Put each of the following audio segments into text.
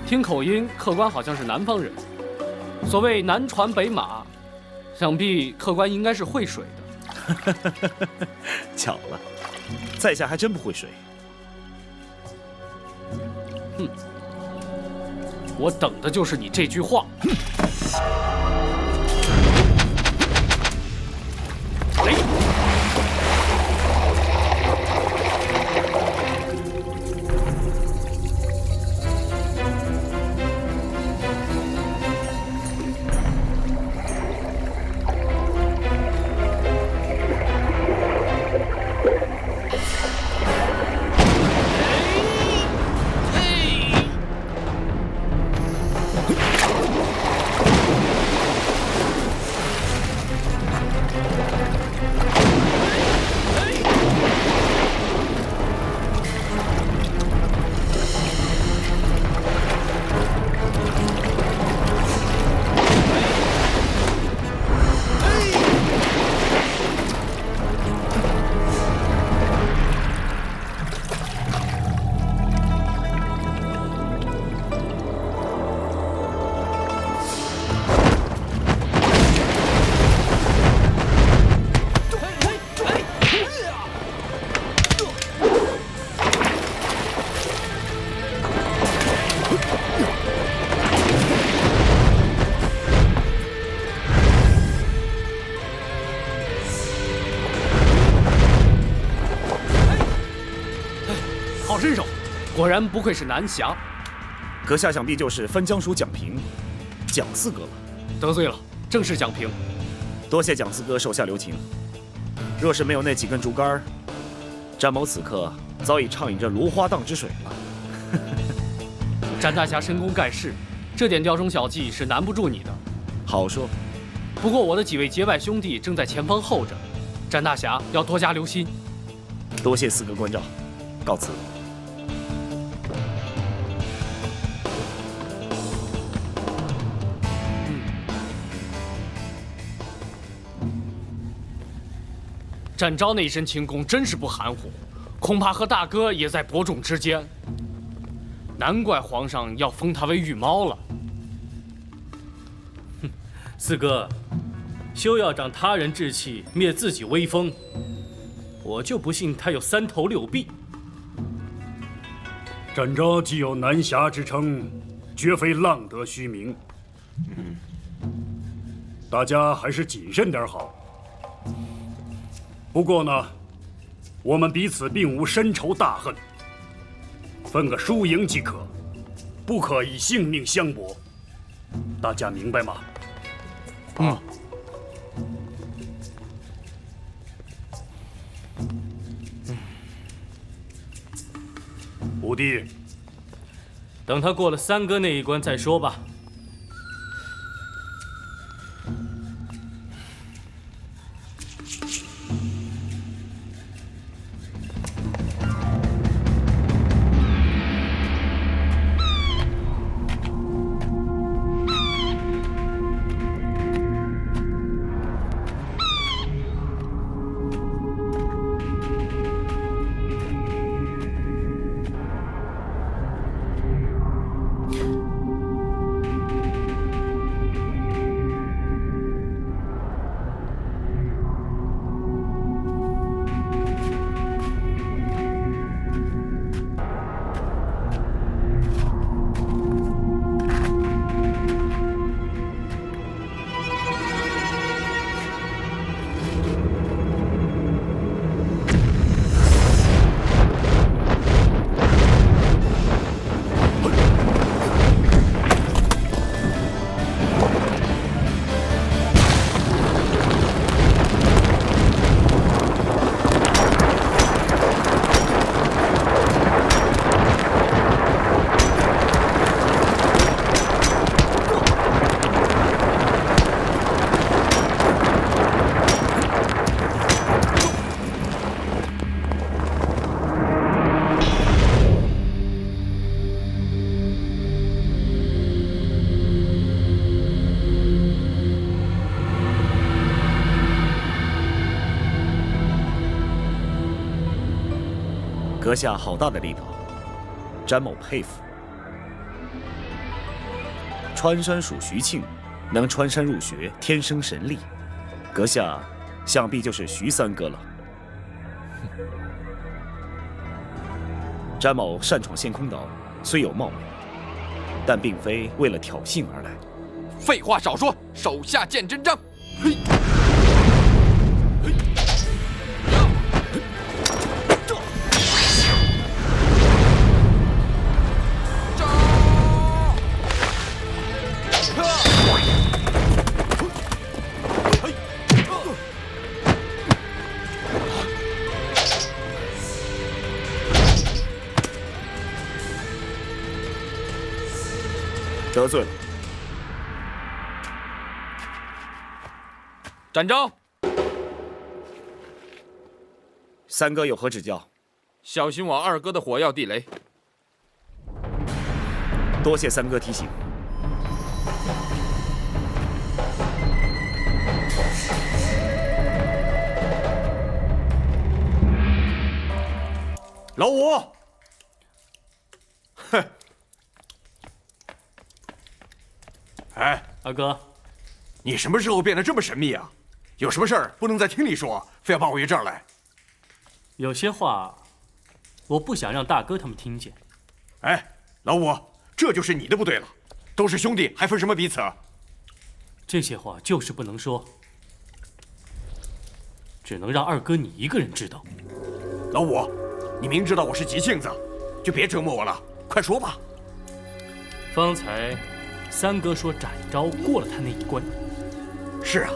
听口音，客官好像是南方人。所谓南船北马，想必客官应该是会水的。巧了，在下还真不会水。哼，我等的就是你这句话。雷！好身手，果然不愧是南侠。阁下想必就是分江署蒋平，蒋四哥了。得罪了，正是蒋平。多谢蒋四哥手下留情。若是没有那几根竹竿，詹某此刻早已畅饮着芦花荡之水了。詹大侠神功盖世，这点雕虫小技是难不住你的。好说。不过我的几位结拜兄弟正在前方候着，詹大侠要多加留心。多谢四哥关照，告辞。展昭那一身轻功真是不含糊，恐怕和大哥也在伯仲之间。难怪皇上要封他为御猫了。哼，四哥，休要长他人志气，灭自己威风。我就不信他有三头六臂。展昭既有南侠之称，绝非浪得虚名。大家还是谨慎点好。不过呢，我们彼此并无深仇大恨，分个输赢即可，不可以性命相搏。大家明白吗？嗯。五弟，等他过了三哥那一关再说吧。阁下好大的力道，詹某佩服。穿山属徐庆，能穿山入穴，天生神力。阁下想必就是徐三哥了。詹某擅闯陷空岛，虽有冒昧，但并非为了挑衅而来。废话少说，手下见真章。嘿。得罪了，展昭，三哥有何指教？小心我二哥的火药地雷。多谢三哥提醒。老五，哼！哎，二哥，你什么时候变得这么神秘啊？有什么事儿不能在厅里说，非要把我约这儿来？有些话我不想让大哥他们听见。哎，老五，这就是你的不对了。都是兄弟，还分什么彼此？这些话就是不能说，只能让二哥你一个人知道。老五，你明知道我是急性子，就别折磨我了，快说吧。方才三哥说展昭过了他那一关。是啊，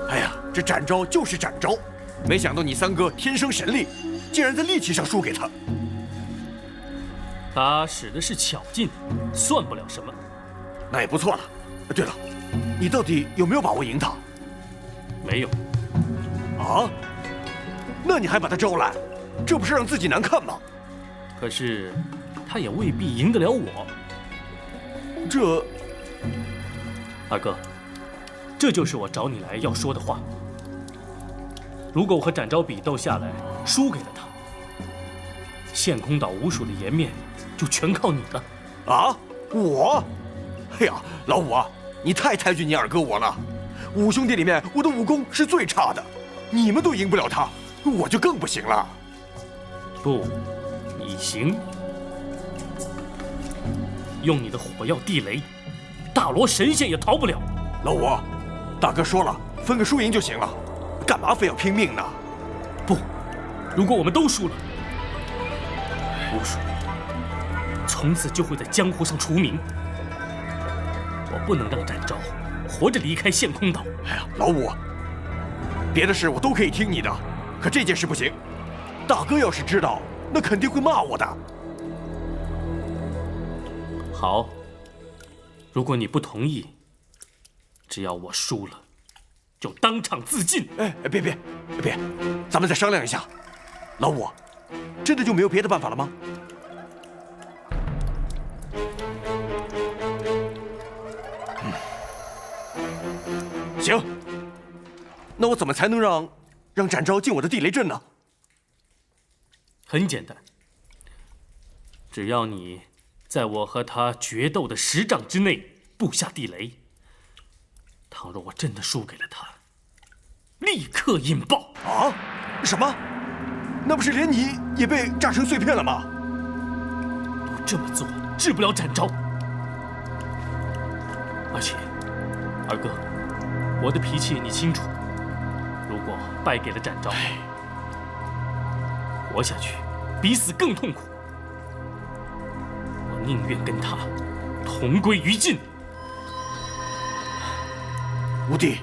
哎呀，这展昭就是展昭，没想到你三哥天生神力，竟然在力气上输给他。他使的是巧劲，算不了什么。那也不错了。对了，你到底有没有把握赢他？没有。啊？那你还把他招来，这不是让自己难看吗？可是他也未必赢得了我。这，二哥，这就是我找你来要说的话。如果我和展昭比斗下来，输给了他，陷空岛武术的颜面就全靠你了。啊，我？哎呀，老五啊，你太抬举你二哥我了。五兄弟里面，我的武功是最差的，你们都赢不了他，我就更不行了。不，你行。用你的火药地雷，大罗神仙也逃不了。老五，大哥说了，分个输赢就行了，干嘛非要拼命呢？不，如果我们都输了，武术从此就会在江湖上除名。我不能让展昭活着离开陷空岛。哎呀，老五，别的事我都可以听你的，可这件事不行。大哥要是知道，那肯定会骂我的。好，如果你不同意，只要我输了，就当场自尽。哎，别，咱们再商量一下。老五，真的就没有别的办法了吗？行，那我怎么才能让展昭进我的地雷阵呢？很简单，只要你在我和他决斗的10丈之内布下地雷，倘若我真的输给了他，立刻引爆。啊？什么？那不是连你也被炸成碎片了吗？不这么做，治不了展昭。而且，二哥，我的脾气你清楚。如果败给了展昭，活下去比死更痛苦。我宁愿跟他同归于尽。五弟，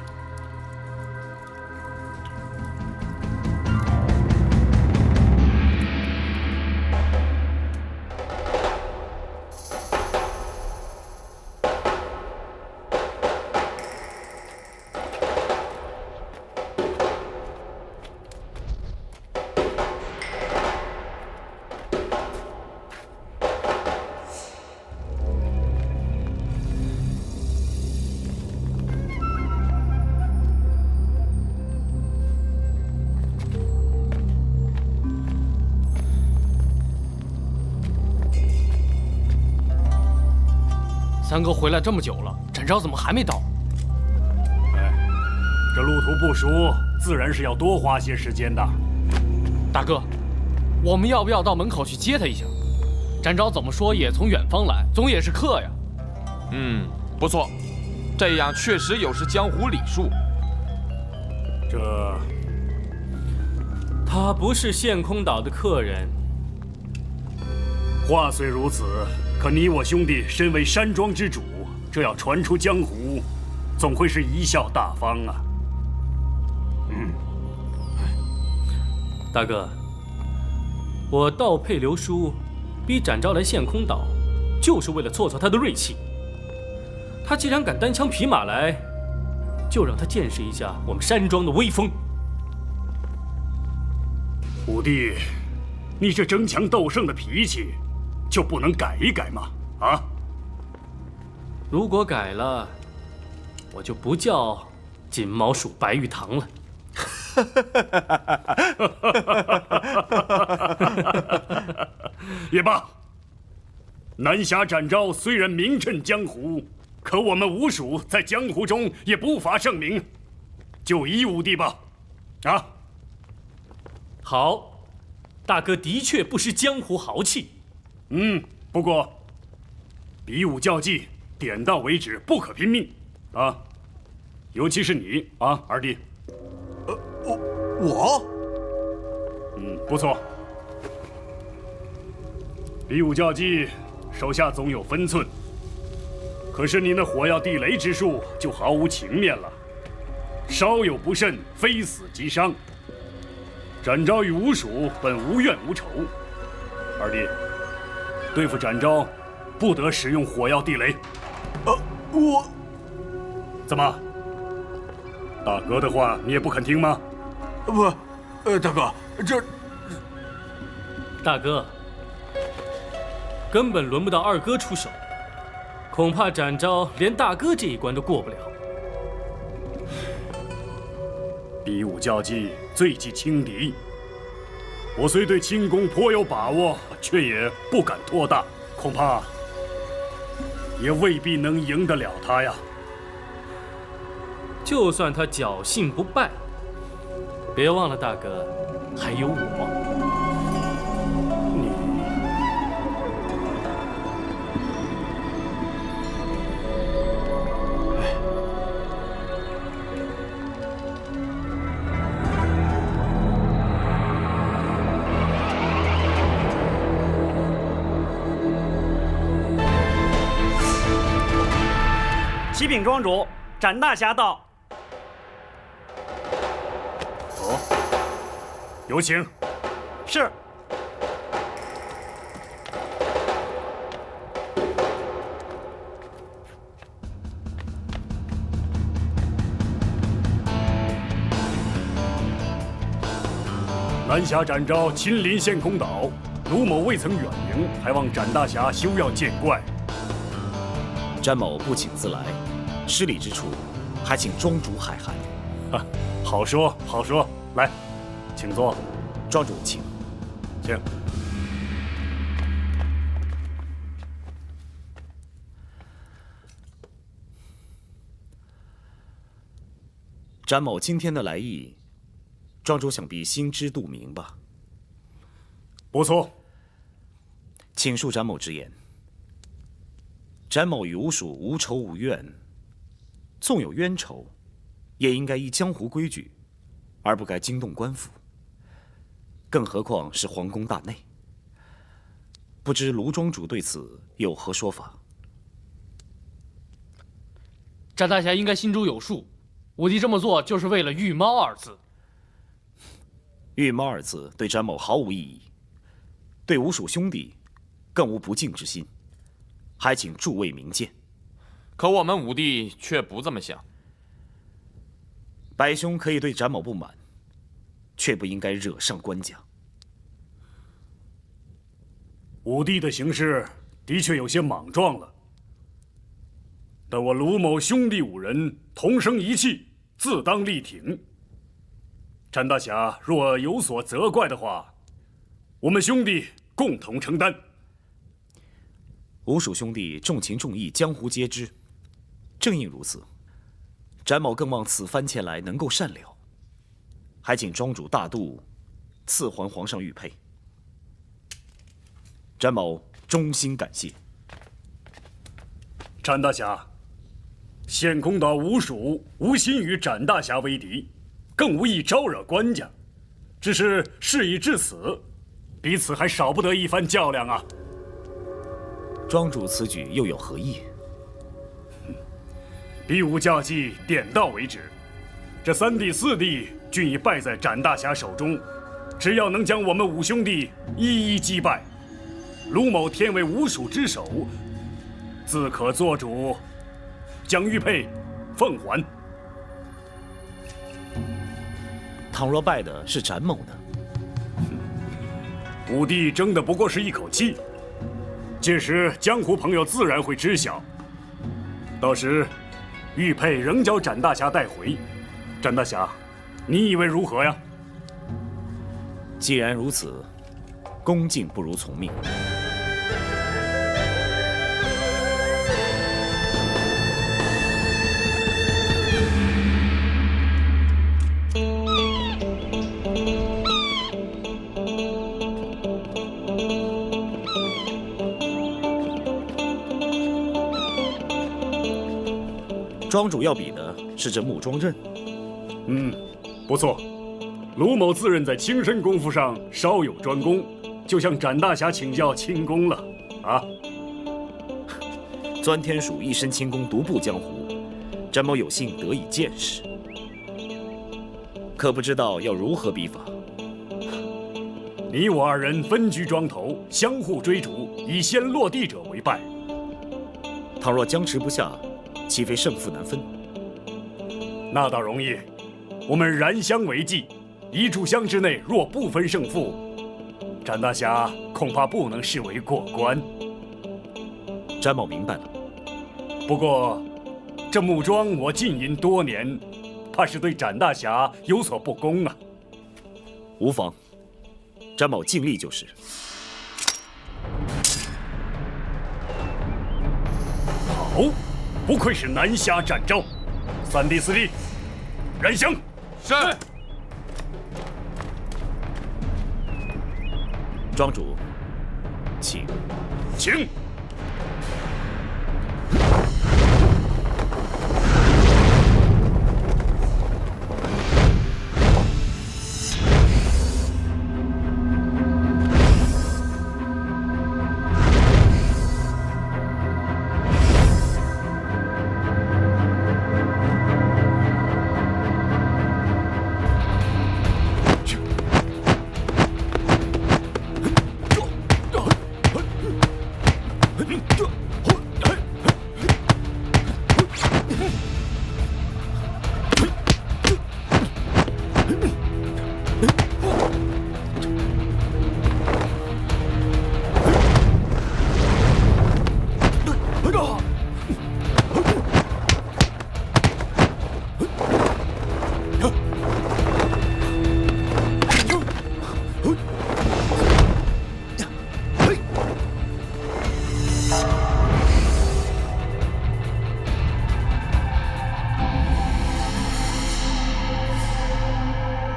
三哥回来这么久了，展昭怎么还没到？这路途不熟，自然是要多花些时间的。大哥，我们要不要到门口去接他一下？展昭怎么说也从远方来，总也是客呀。不错，这样确实有失江湖礼数。他不是陷空岛的客人。话虽如此，可你我兄弟身为山庄之主，这要传出江湖，总会是贻笑大方啊。大哥，我倒配刘叔，逼展昭来陷空岛，就是为了挫挫他的锐气。他既然敢单枪匹马来，就让他见识一下我们山庄的威风。五弟，你这争强斗胜的脾气，就不能改一改吗？啊？如果改了，我就不叫金毛鼠白玉堂了。也罢，南侠展昭虽然名震江湖，可我们吴蜀在江湖中也不乏盛名，就依五弟吧。啊，好，大哥的确不失江湖豪气。不过比武较技，点到为止，不可拼命啊！尤其是你啊，二弟。我不错。比武较技，手下总有分寸。可是你那火药地雷之术就毫无情面了，稍有不慎，非死即伤。展昭与吴蜀本无怨无仇，二弟，对付展昭，不得使用火药地雷。我怎么？大哥的话你也不肯听吗？不，大哥，大哥，根本轮不到二哥出手，恐怕展昭连大哥这一关都过不了。比武较技，最忌轻敌。我虽对轻功颇有把握，却也不敢托大，恐怕也未必能赢得了他呀。就算他侥幸不败，别忘了大哥，还有我。启禀庄主，展大侠到。有请。是。南侠展昭亲临陷空岛，卢某未曾远迎，还望展大侠休要见怪。詹某不请自来，失礼之处，还请庄主海涵。好说好说，来，请坐。庄主请。请。詹某今天的来意，庄主想必心知肚明吧？不错。请恕詹某直言。詹某与吴蜀无仇无怨，纵有冤仇，也应该依江湖规矩，而不该惊动官府。更何况是皇宫大内。不知卢庄主对此有何说法？展大侠应该心中有数，我弟这么做就是为了御猫二字。御猫二字对詹某毫无意义，对吴蜀兄弟更无不敬之心。还请诸位明鉴。可我们五弟却不这么想。白兄可以对展某不满，却不应该惹上官家。五弟的行事的确有些莽撞了，但我卢某兄弟五人同生一气，自当力挺。展大侠若有所责怪的话，我们兄弟共同承担。吴蜀兄弟重情重义，江湖皆知。正因如此，展某更望此番前来能够善了，还请庄主大度赐还皇上玉佩。展某衷心感谢。展大侠，献公道吴蜀无心与展大侠为敌，更无意招惹官家，只是事已至此，彼此还少不得一番较量啊。庄主此举又有何意？比武教计点到为止，这3弟4弟均已败在展大侠手中，只要能将我们5兄弟一一击败，卢某天为吴蜀之首，自可做主，将玉佩奉还。倘若败的是展某呢5弟争的不过是一口气，届时江湖朋友自然会知晓。到时玉佩仍交展大侠带回。展大侠，你以为如何呀？既然如此，恭敬不如从命。庄主要比的是这木桩刃。不错。卢某自认在轻身功夫上稍有专攻，就向展大侠请教轻功了啊。钻天鼠一身轻功独步江湖，展某有幸得以见识，可不知道要如何比法。你我2人分居庄头，相互追逐，以先落地者为败。倘若僵持不下，岂非胜负难分？那倒容易，我们燃香为祭，1炷香之内若不分胜负，展大侠恐怕不能视为过关。展某明白了。不过，这木桩我浸淫多年，怕是对展大侠有所不公啊。无妨，展某尽力就是。好，不愧是南侠展昭。3弟4弟，燃香。是。庄主，请。请。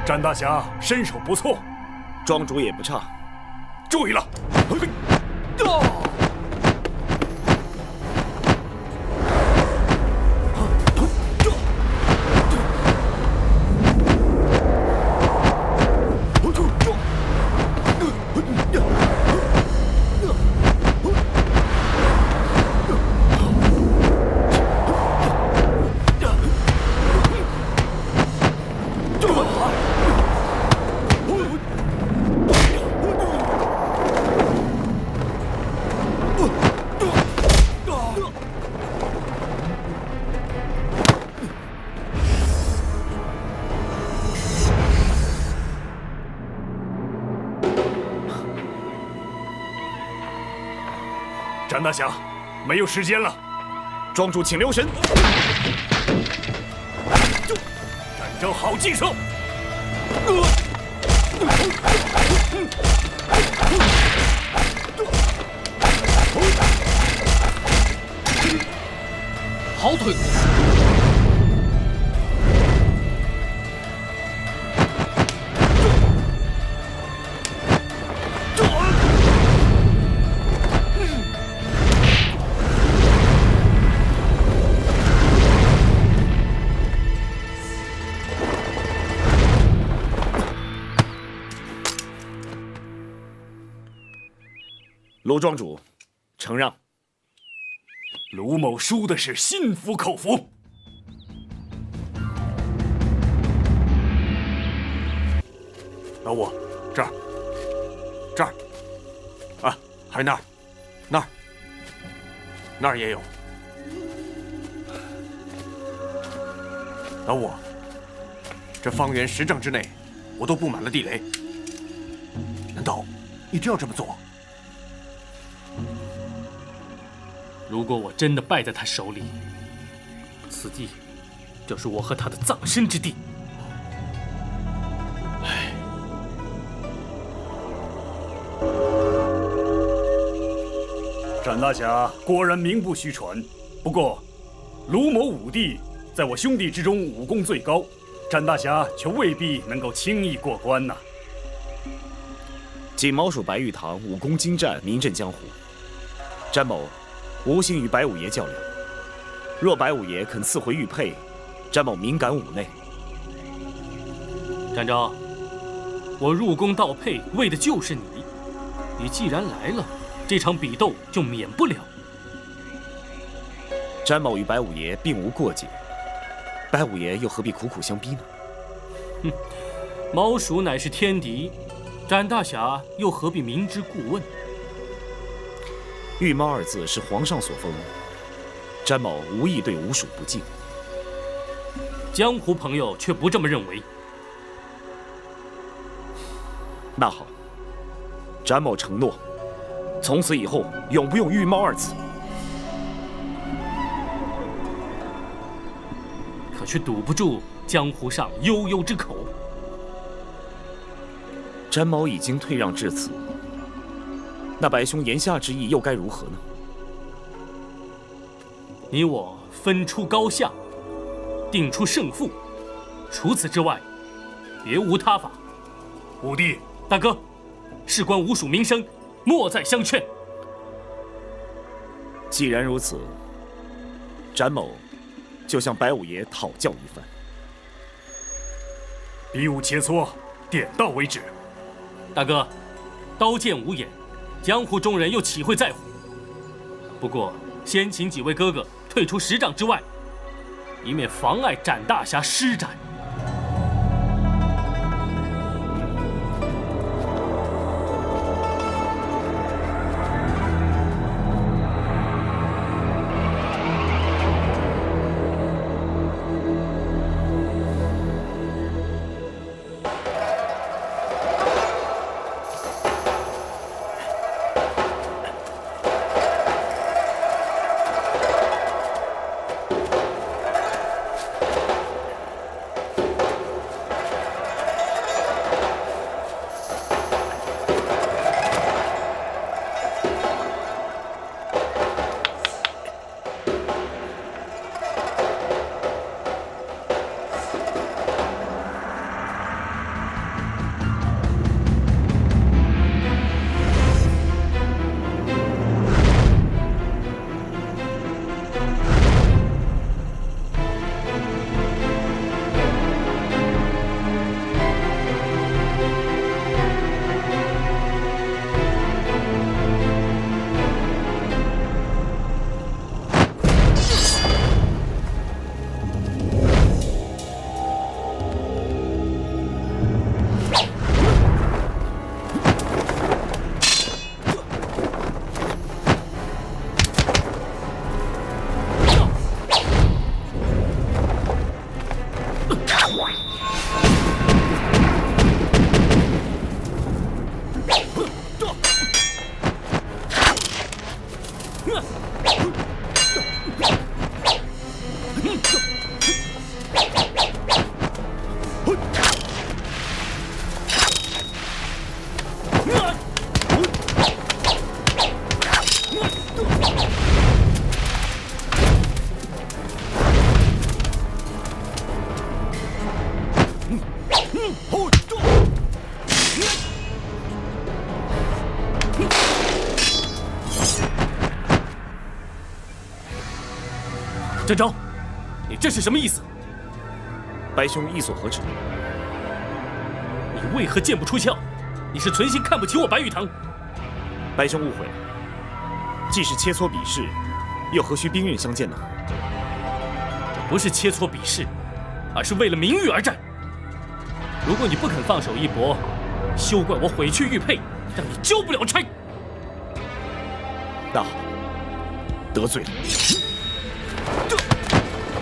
展大侠身手不错，庄主也不差。注意了！展大侠，没有时间了。庄主请留神。展昭好计策。跑腿。卢庄主，承让。卢某输的是心服口服。老五，这儿，这儿，啊，还有那儿，那儿，那儿也有。老五，这方圆10丈之内，我都布满了地雷。难道你真要这么做？如果我真的败在他手里，此地就是我和他的葬身之地。展大侠果然名不虚传，不过卢某武弟在我兄弟之中武功最高，展大侠却未必能够轻易过关呐。锦毛鼠白玉堂武功精湛，名震江湖。詹某无心与白五爷较量，若白五爷肯赐回玉佩，詹某敏感五内。展昭，我入宫盗佩为的就是你，你既然来了，这场比斗就免不了。詹某与白五爷并无过节，白五爷又何必苦苦相逼呢？哼，毛鼠乃是天敌，展大侠又何必明知故问？玉猫二字是皇上所封，詹某无意对吴蜀不敬。江湖朋友却不这么认为。那好，詹某承诺，从此以后永不用玉猫二字。可却堵不住江湖上悠悠之口。詹某已经退让至此，那白兄言下之意又该如何呢？你我分出高下，定出胜负，除此之外，别无他法。五弟，大哥，事关吴蜀名声，莫再相劝。既然如此，詹某就向白五爷讨教一番。比武切磋，点到为止。大哥，刀剑无眼，江湖中人又岂会在乎？不过，先请几位哥哥退出10丈之外，以免妨碍展大侠施展。展昭，你这是什么意思？白兄意所何指？你为何剑不出鞘？你是存心看不起我白玉堂？白兄误会了，既是切磋比试，又何须兵刃相见呢？不是切磋比试，而是为了名誉而战。如果你不肯放手一搏，休怪我毁去玉佩，让你交不了差。那好，得罪了。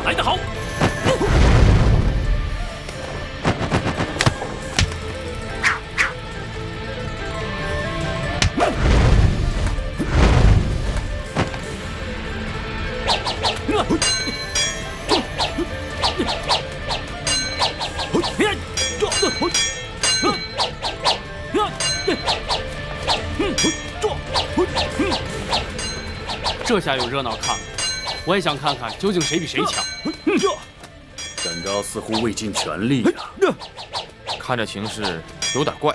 来得好！这下有热闹看了，我也想看看究竟谁比谁强。展昭似乎未尽全力呀、看这形势有点怪。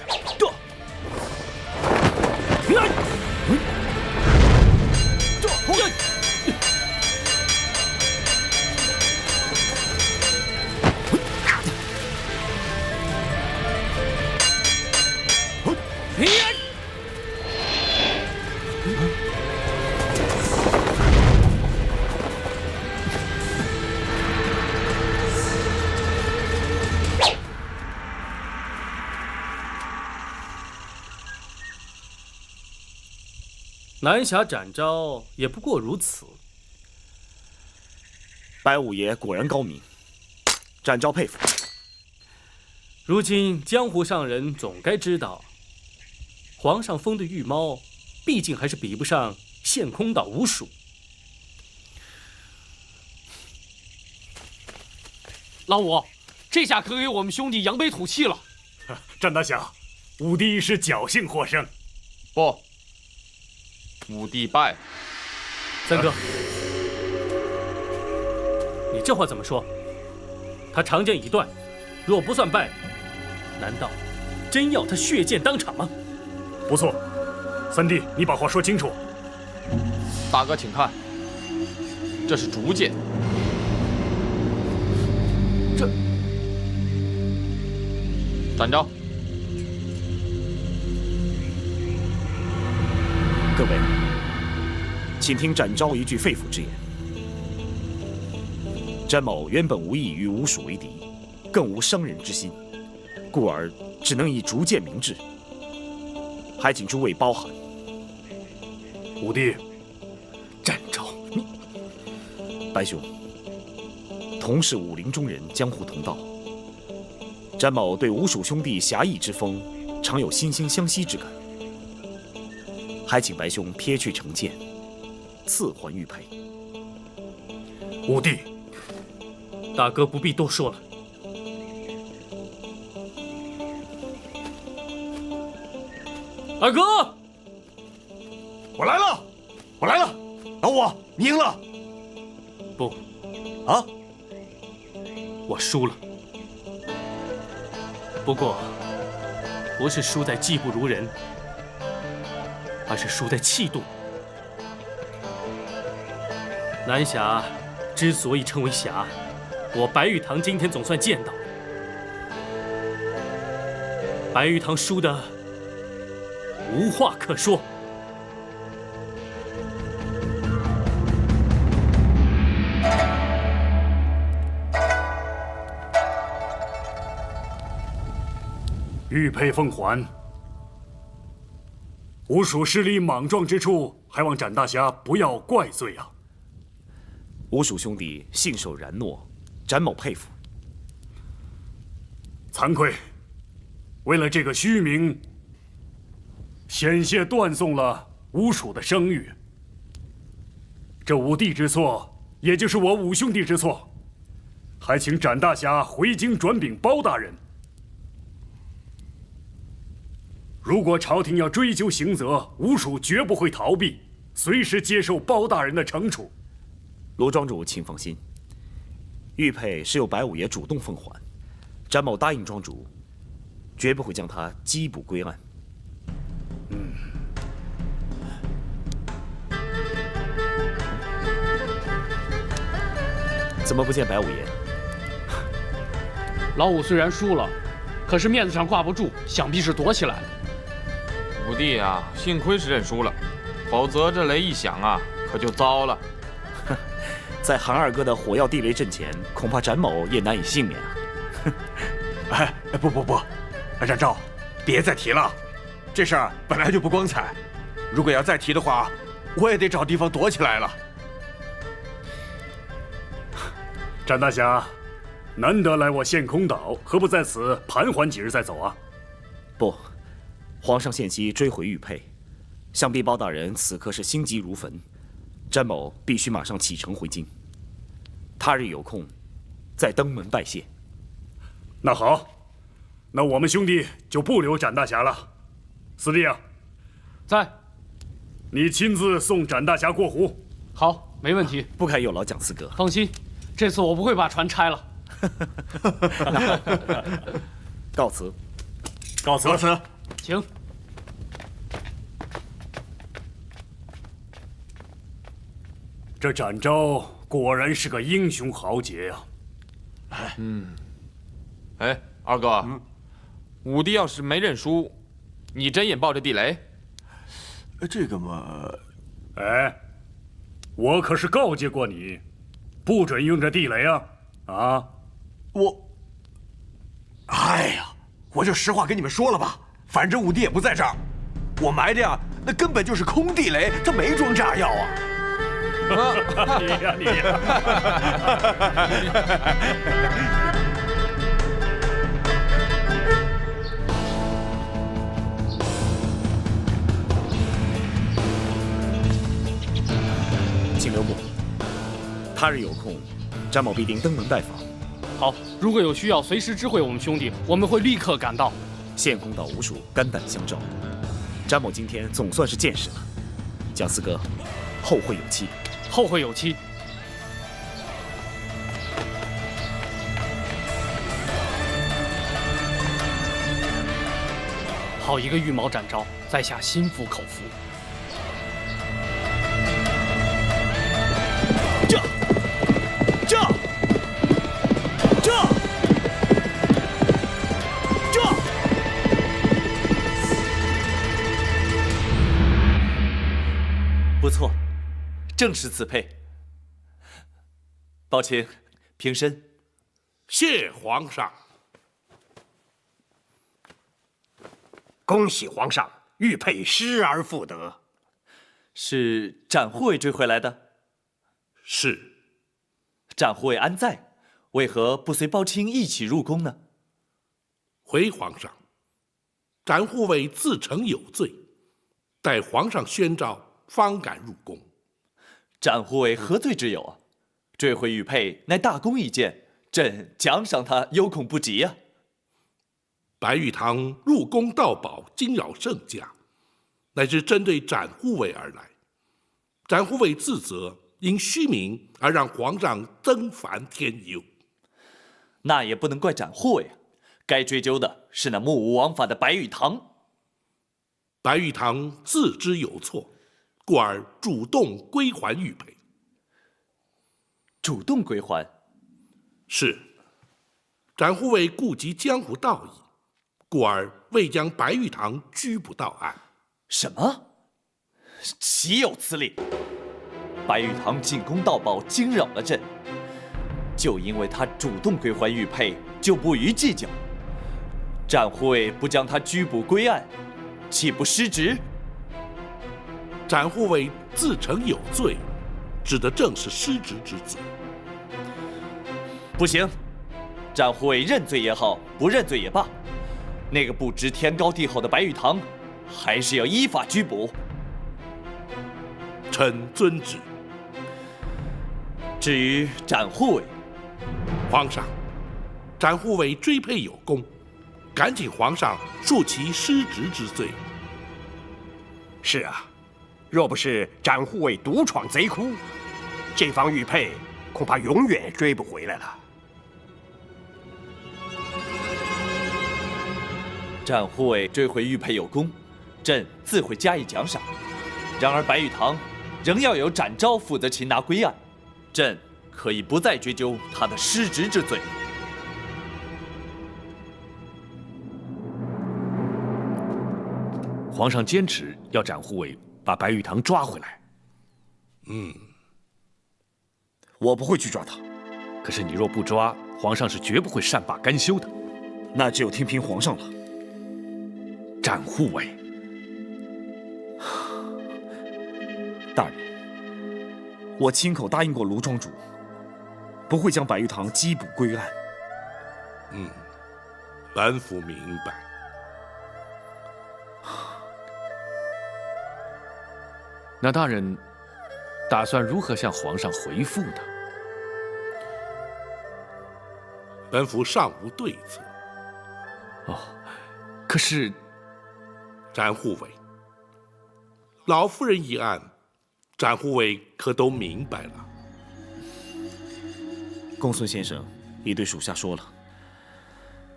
南侠展昭也不过如此。白五爷果然高明，展昭佩服。如今江湖上人总该知道，皇上封的御猫，毕竟还是比不上陷空岛吴蜀。老五，这下可给我们兄弟扬眉吐气了。战大侠，武帝是侥幸获胜。不，武帝败了。三哥，你这话怎么说？他长剑已断，若不算败，难道真要他血溅当场吗？不错，三弟，你把话说清楚。大哥，请看，这是竹剑。展昭，各位，请听展昭一句肺腑之言。詹某原本无意与吴蜀为敌，更无伤人之心，故而只能以竹剑明志，还请诸位包涵。武帝，展昭，你白兄，同是武林中人，江湖同道。詹某对吴蜀兄弟侠义之风，常有惺惺相惜之感，还请白兄撇去成见，赐还玉佩。武帝，大哥不必多说了。二哥，我来了，我来了，老五，你赢了。不，啊，我输了。不过，不是输在技不如人，而是输在气度。南侠之所以称为侠，我白玉堂今天总算见到了。白玉堂输的无话可说。玉佩奉还。吴蜀势力莽撞之处，还望展大侠不要怪罪啊！吴蜀兄弟信守然诺，展某佩服。惭愧，为了这个虚名，险些断送了吴蜀的声誉。这武帝之错，也就是我五兄弟之错，还请展大侠回京转禀包大人。如果朝廷要追究刑责，吴蜀绝不会逃避，随时接受包大人的惩处。罗庄主，请放心，玉佩是由白五爷主动奉还，展某答应庄主，绝不会将他缉捕归案。怎么不见白五爷？老五虽然输了，可是面子上挂不住，想必是躲起来了。五弟啊，幸亏是认输了，否则这雷一响啊，可就糟了。在韩二哥的火药地雷阵前，恐怕展某也难以幸免啊！哎，不，展昭，别再提了，这事儿本来就不光彩，如果要再提的话，我也得找地方躲起来了。展大侠，难得来我献空岛，何不在此盘桓几日再走啊？不，皇上现夕追回玉佩，想必包大人此刻是心急如焚，詹某必须马上启程回京。他日有空，再登门拜谢。那好，那我们兄弟就不留展大侠了。四弟啊，在，你亲自送展大侠过湖。好，没问题。不敢有劳蒋四哥。放心，这次我不会把船拆了。告辞。告辞。请。这展昭果然是个英雄豪杰呀！哎，二哥，五弟要是没认输，你真也抱着地雷？这个嘛，哎，我可是告诫过你，不准用这地雷啊！啊，哎呀，我就实话跟你们说了吧，反正五弟也不在这儿，我埋的呀，那根本就是空地雷，它没装炸药啊！你呀！请留步。他日有空，詹某必定登门拜访。好，如果有需要，随时知会我们兄弟，我们会立刻赶到。献空岛无属肝胆相照，詹某今天总算是见识了。蒋四哥，后会有期。后会有期。好一个羽毛展昭，在下心服口服。不错，正是此配。抱请平身。谢皇上。恭喜皇上，玉佩失而复得。是展护卫追回来的？是。展护卫安在？为何不随包青一起入宫呢？回皇上，展护卫自承有罪，待皇上宣诏方敢入宫。展护卫何罪之有啊？追回玉佩乃大功一件，朕奖赏他有恐不及啊。白玉堂入宫盗宝，惊扰圣驾，乃是针对展护卫而来。展护卫自责，因虚名而让皇上增烦添忧。那也不能怪展护卫啊，该追究的是那目无王法的白玉堂。白玉堂自知有错，故而主动归还玉佩。主动归还？是。展护卫顾及江湖道义，故而未将白玉堂拘捕到案。什么？岂有此理！白玉堂进宫盗宝，惊扰了朕，就因为他主动归还玉佩，就不予计较。展护卫不将他拘捕归案，岂不失职？展护卫自承有罪，指的正是失职之罪。不行，展护卫认罪也好，不认罪也罢，那个不知天高地厚的白玉堂，还是要依法拘捕。臣遵旨。至于展护卫，皇上，展护卫追佩有功，赶请皇上恕其失职之罪。是啊，若不是展护卫独闯贼窟，这方玉佩恐怕永远追不回来了。展护卫追回玉佩有功，朕自会加以奖赏。然而白玉堂仍要由展昭负责擒拿归案，朕可以不再追究他的失职之罪。皇上坚持要展护卫把白玉堂抓回来。我不会去抓他。可是你若不抓，皇上是绝不会善罢甘休的。那只有听凭皇上了。展护卫，大人，我亲口答应过卢庄主，不会将白玉堂缉捕归案。本府明白。那大人打算如何向皇上回复呢？本府尚无对策。可是，展护卫，老夫人一案，展护卫可都明白了。公孙先生已对属下说了，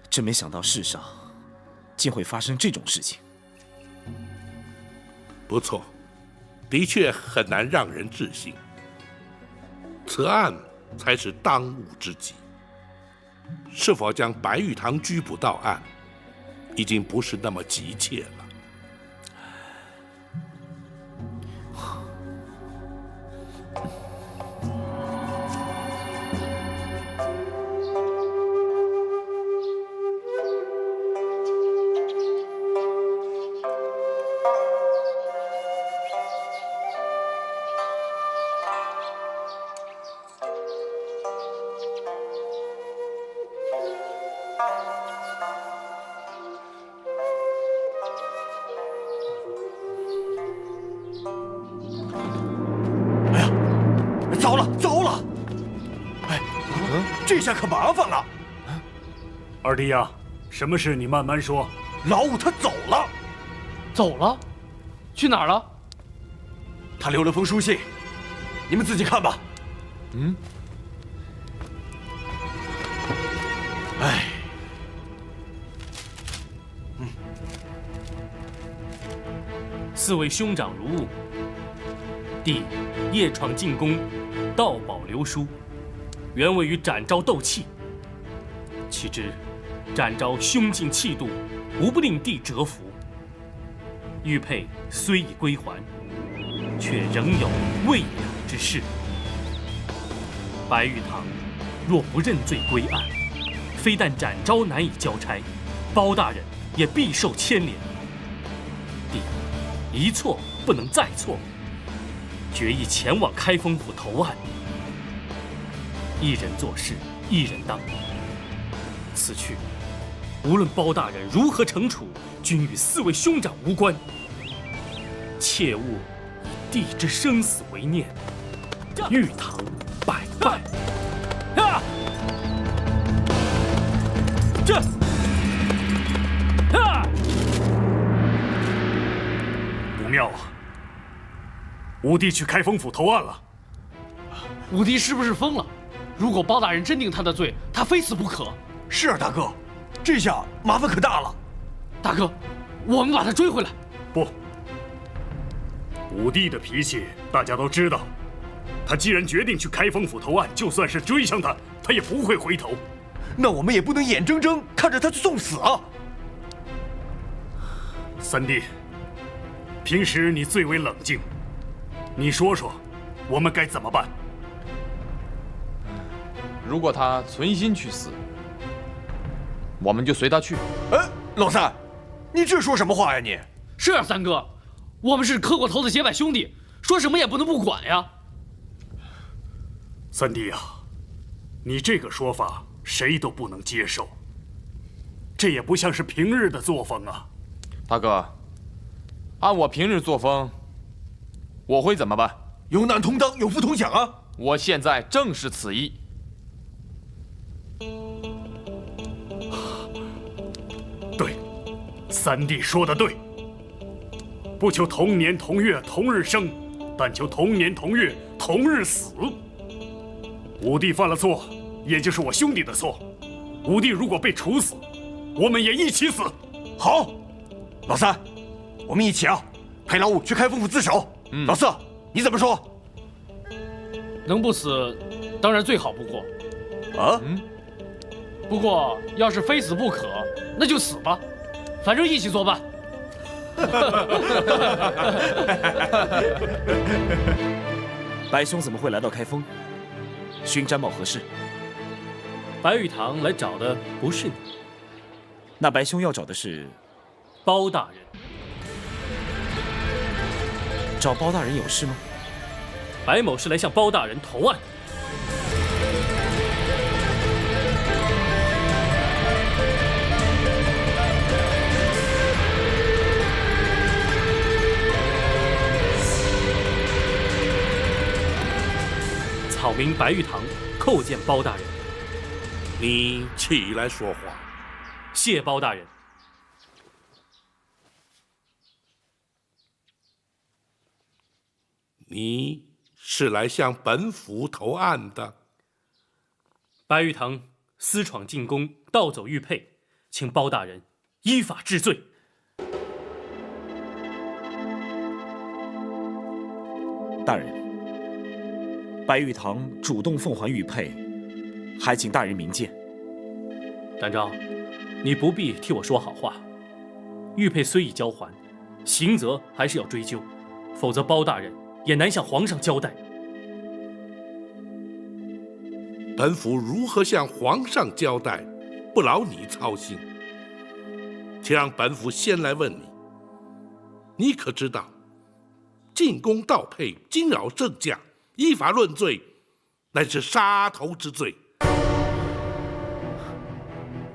真没想到世上竟会发生这种事情。不错，的确很难让人置信。此案才是当务之急。是否将白玉堂拘捕到案，已经不是那么急切了。这下可麻烦了。二弟呀，什么事你慢慢说。老五他走了。走了？去哪儿了？他留了封书信，你们自己看吧。四位兄长如晤。弟夜闯进宫，盗宝流书，原为与展昭斗气。岂知展昭胸襟气度，无不令弟折服。玉佩虽已归还，却仍有未了之事。白玉堂若不认罪归案，非但展昭难以交差，包大人也必受牵连。弟一错不能再错，决意前往开封府投案。一人做事一人当，此去无论包大人如何惩处，均与四位兄长无关。切勿以弟之生死为念，玉堂百败。不妙啊！武帝去开封府投案了。武帝是不是疯了？如果包大人真定他的罪，他非死不可。是啊，大哥，这下麻烦可大了。大哥，我们把他追回来。不，武帝的脾气大家都知道。他既然决定去开封府投案，就算是追上他，他也不会回头。那我们也不能眼睁睁看着他去送死啊！三弟，平时你最为冷静，你说说，我们该怎么办？如果他存心去死，我们就随他去。老三，你这说什么话呀你？是啊，三哥，我们是磕过头的结拜兄弟，说什么也不能不管呀。三弟啊，你这个说法谁都不能接受，这也不像是平日的作风啊。大哥，按我平日作风，我会怎么办？有难同当，有福同享啊！我现在正是此意。对，三弟说的对。不求同年同月同日生，但求同年同月同日死。武帝犯了错，也就是我兄弟的错。武帝如果被处死，我们也一起死。好，老三，我们一起啊，陪老五去开封府自首。老四，你怎么说？能不死当然最好不过。啊？不过要是非死不可，那就死吧，反正一起作伴。白兄怎么会来到开封？寻詹某何事？白玉堂来找的不是你，那白兄要找的是包大人。找包大人有事吗？白某是来向包大人投案。草民白玉堂叩见包大人。你起来说话。谢包大人。你是来向本府投案的？白玉堂私闯进宫，盗走玉佩，请包大人依法治罪。大人，白玉堂主动奉还玉佩，还请大人明鉴。展昭，你不必替我说好话。玉佩虽已交还，刑责还是要追究，否则包大人也难向皇上交代。本府如何向皇上交代，不劳你操心。且让本府先来问你，你可知道，进宫盗佩，惊扰圣驾，依法论罪，乃是杀头之罪。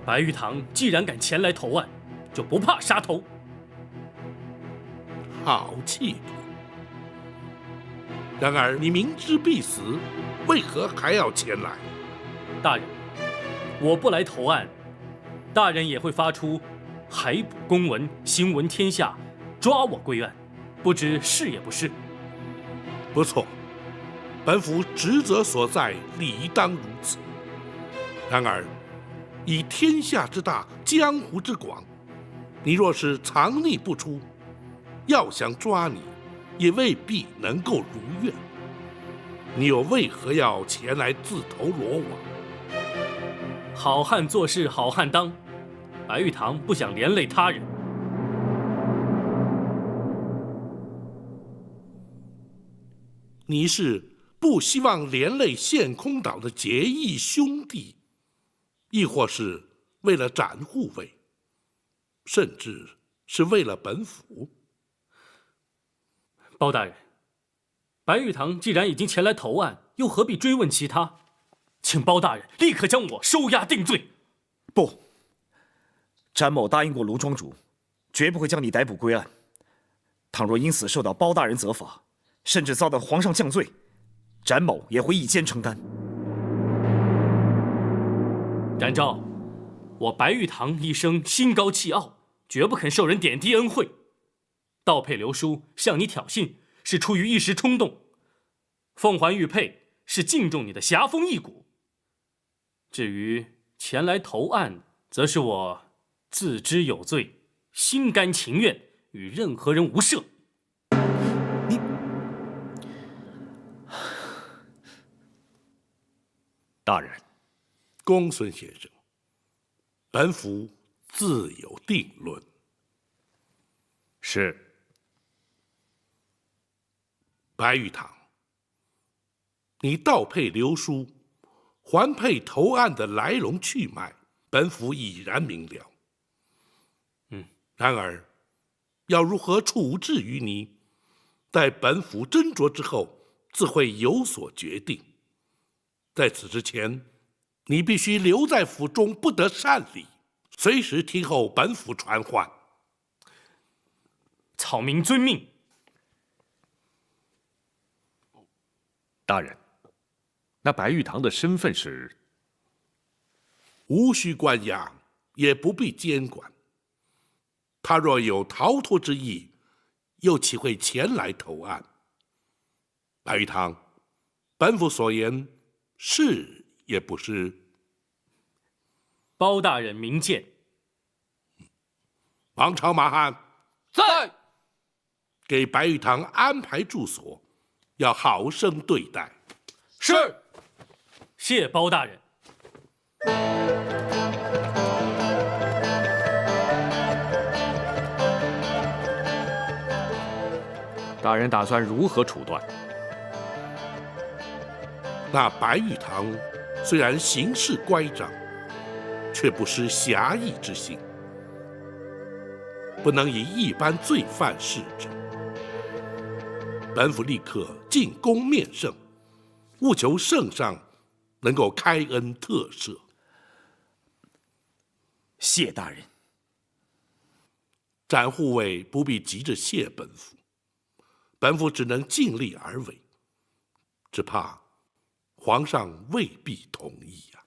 白玉堂既然敢前来投案，就不怕杀头。好气度！然而你明知必死，为何还要前来？大人，我不来投案，大人也会发出海捕公文，行闻天下，抓我归案，不知是也不是？不错，本府职责所在，理当如此。然而，以天下之大，江湖之广，你若是藏匿不出，要想抓你，也未必能够如愿。你又为何要前来自投罗网？好汉做事好汉当，白玉堂不想连累他人。你是不希望连累陷空岛的结义兄弟，亦或是为了展护卫，甚至是为了本府？包大人，白玉堂既然已经前来投案，又何必追问其他？请包大人立刻将我收押定罪。不，詹某答应过卢庄主，绝不会将你逮捕归案。倘若因此受到包大人责罚，甚至遭到皇上降罪，詹某也会一肩承担。展昭，我白玉堂一生心高气傲，绝不肯受人点滴恩惠。盗佩流书向你挑衅，是出于一时冲动；奉还玉佩是敬重你的侠风义骨。至于前来投案，则是我自知有罪，心甘情愿，与任何人无涉。你，大人，公孙先生，本府自有定论。是。白玉堂，你盗佩流书，还佩投案的来龙去脉，本府已然明了。然而，要如何处置于你，待本府斟酌之后，自会有所决定。在此之前，你必须留在府中，不得擅离，随时听候本府传唤。草民遵命。大人，那白玉堂的身份是？无需关押，也不必监管。他若有逃脱之意，又岂会前来投案？白玉堂，本府所言是也不是？包大人明鉴。王朝马汉在，给白玉堂安排住所，要好生对待。是。谢包大人。大人打算如何处断？那白玉堂虽然行事乖张，却不失侠义之心，不能以一般罪犯视之。本府立刻进宫面圣，务求圣上能够开恩特赦。谢大人。展护卫不必急着谢本府，本府只能尽力而为，只怕皇上未必同意呀。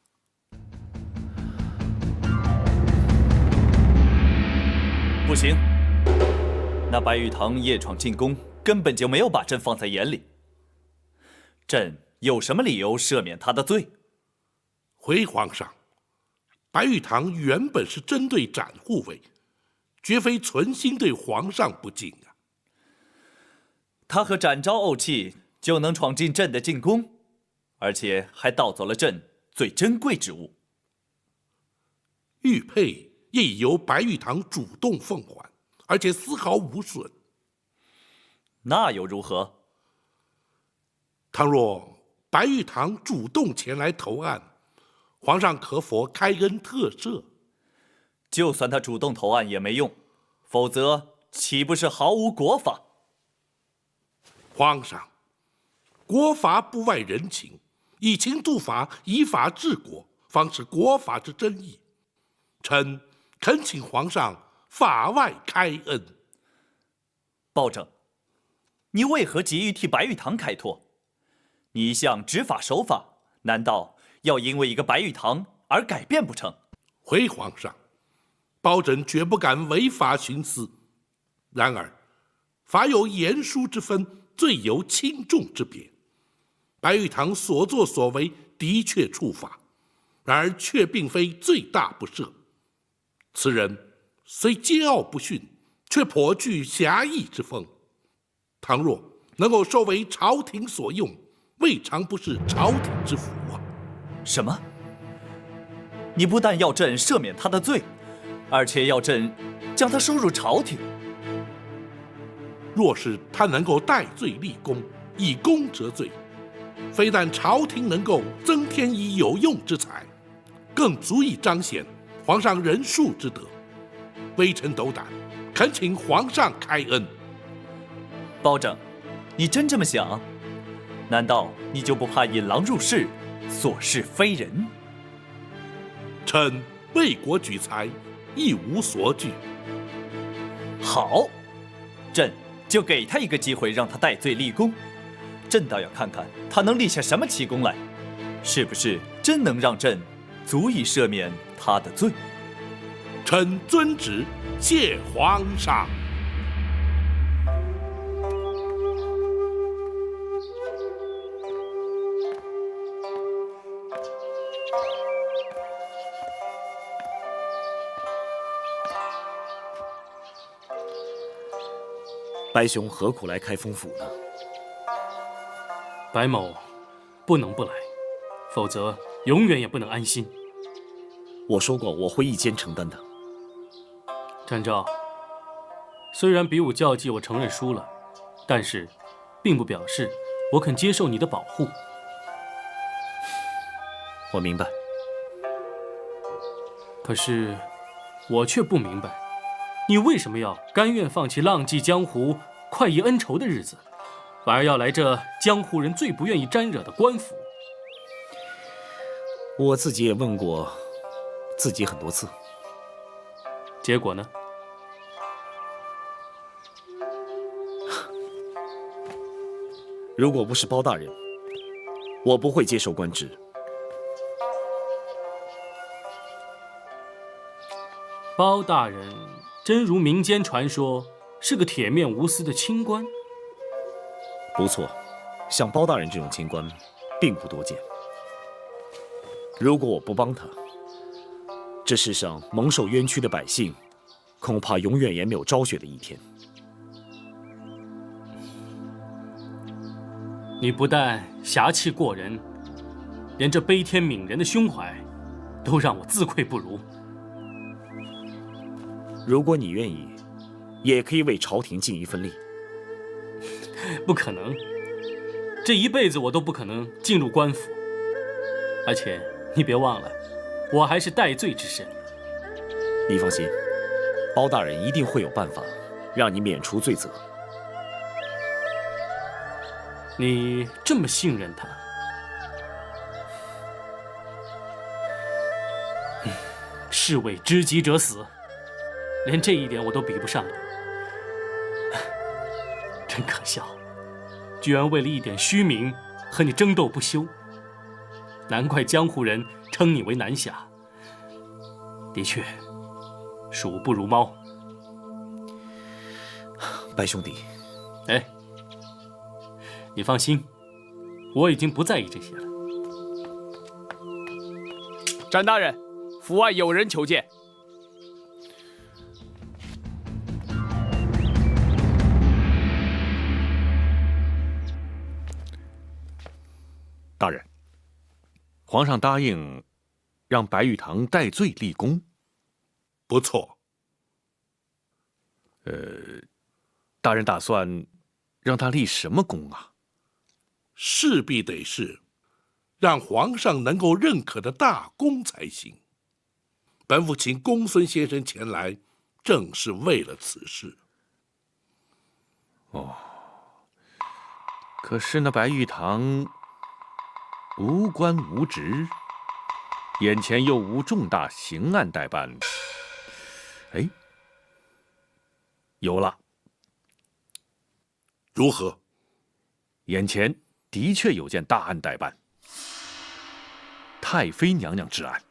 不行，那白玉堂夜闯进宫，根本就没有把朕放在眼里。朕有什么理由赦免他的罪？回皇上，白玉堂原本是针对展护卫，绝非存心对皇上不敬啊。他和展昭怄气，就能闯进朕的禁宫，而且还盗走了朕最珍贵之物。玉佩也已由白玉堂主动奉还，而且丝毫无损。那又如何？倘若白玉堂主动前来投案，皇上可否开恩特赦？就算他主动投案也没用，否则岂不是毫无国法？皇上，国法不外人情，以情度法，以法治国，方是国法之真意。臣恳请皇上法外开恩。暴政，你为何急于替白玉堂开脱？你一向执法守法，难道要因为一个白玉堂而改变不成？回皇上，包拯绝不敢违法徇私。然而，法有严疏之分，罪有轻重之别。白玉堂所作所为的确触法，然而却并非罪大不赦。此人虽桀骜不驯，却颇具侠义之风。倘若能够收为朝廷所用，未尝不是朝廷之福啊！什么？你不但要朕赦免他的罪，而且要朕将他收入朝廷。若是他能够戴罪立功，以功折罪，非但朝廷能够增添以有用之才，更足以彰显皇上仁恕之德。微臣斗胆，恳请皇上开恩。包拯，你真这么想？难道你就不怕引狼入室，所事非人？臣为国举才，一无所惧。好，朕就给他一个机会，让他戴罪立功。朕倒要看看他能立下什么奇功来，是不是真能让朕足以赦免他的罪？臣遵旨，谢皇上。白兄何苦来开封府呢？白某不能不来，否则永远也不能安心。我说过我会一肩承担的。展昭，虽然比武较技我承认输了，但是并不表示我肯接受你的保护。我明白。可是我却不明白，你为什么要甘愿放弃浪迹江湖、快意恩仇的日子，反而要来这江湖人最不愿意沾惹的官府？我自己也问过自己很多次，结果呢？如果不是包大人，我不会接受官职。包大人真如民间传说，是个铁面无私的清官？不错，像包大人这种清官，并不多见。如果我不帮他，这世上蒙受冤屈的百姓，恐怕永远也没有昭雪的一天。你不但侠气过人，连这悲天悯人的胸怀，都让我自愧不如。如果你愿意，也可以为朝廷尽一份力。不可能，这一辈子我都不可能进入官府。而且你别忘了，我还是戴罪之身。你放心，包大人一定会有办法，让你免除罪责。你这么信任他？士为知己者死，连这一点我都比不上你，真可笑！居然为了一点虚名和你争斗不休，难怪江湖人称你为南侠。的确，鼠不如猫。白兄弟，哎，你放心，我已经不在意这些了。展大人，府外有人求见。大人，皇上答应让白玉堂戴罪立功。不错。大人打算让他立什么功啊？势必得是让皇上能够认可的大功才行。本府请公孙先生前来，正是为了此事。哦，可是那白玉堂无官无职，眼前又无重大刑案待办。哎，有了。如何？眼前的确有件大案待办，太妃娘娘之案。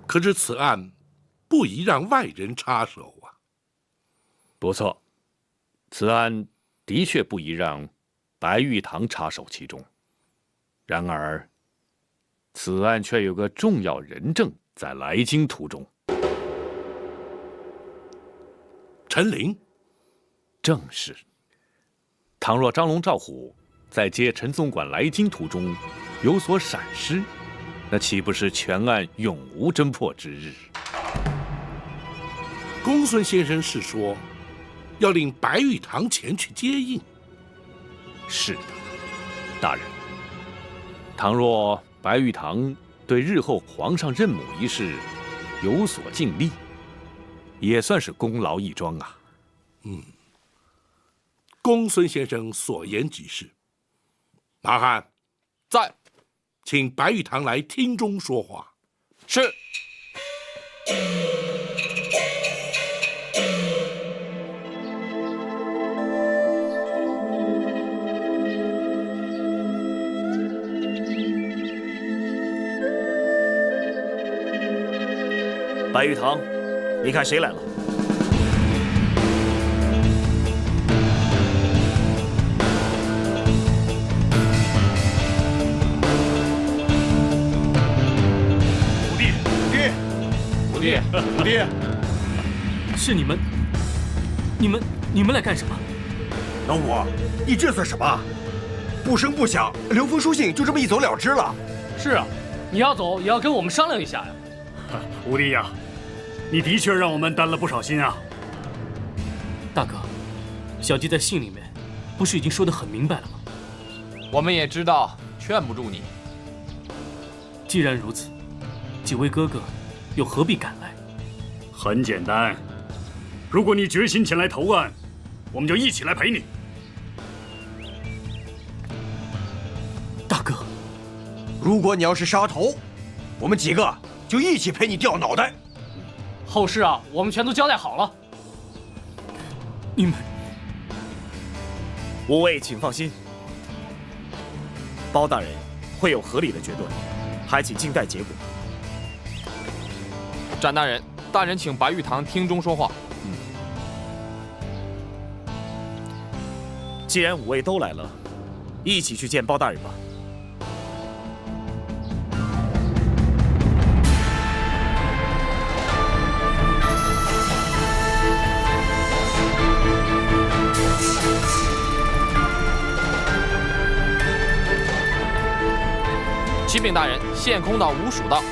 可是此案不宜让外人插手啊。不错，此案的确不宜让白玉堂插手其中。然而，此案却有个重要人证在来京途中。陈琳。正是。倘若张龙赵虎在接陈总管来京途中有所闪失，那岂不是全案永无侦破之日？公孙先生是说要令白玉堂前去接应？是的，大人。倘若白玉堂对日后皇上认母一事有所尽力，也算是功劳一桩啊。公孙先生所言极是。马汉在，请白玉堂来厅中说话。是。白玉堂，你看谁来了？五弟，是你们来干什么？老五，你这算什么？不声不响，留封书信就这么一走了之了。是啊，你要走也要跟我们商量一下呀。五弟呀，你的确让我们担了不少心啊。大哥，小弟在信里面不是已经说得很明白了吗？我们也知道，劝不住你。既然如此，几位哥哥又何必赶来？很简单，如果你决心前来投案，我们就一起来陪你。大哥，如果你要是杀头，我们几个就一起陪你掉脑袋。后事啊，我们全都交代好了。你们，五位请放心，包大人会有合理的决断，还请静待结果。展大人，大人请白玉堂厅中说话。既然五位都来了，一起去见包大人吧。启禀大人，献空岛吴蜀道。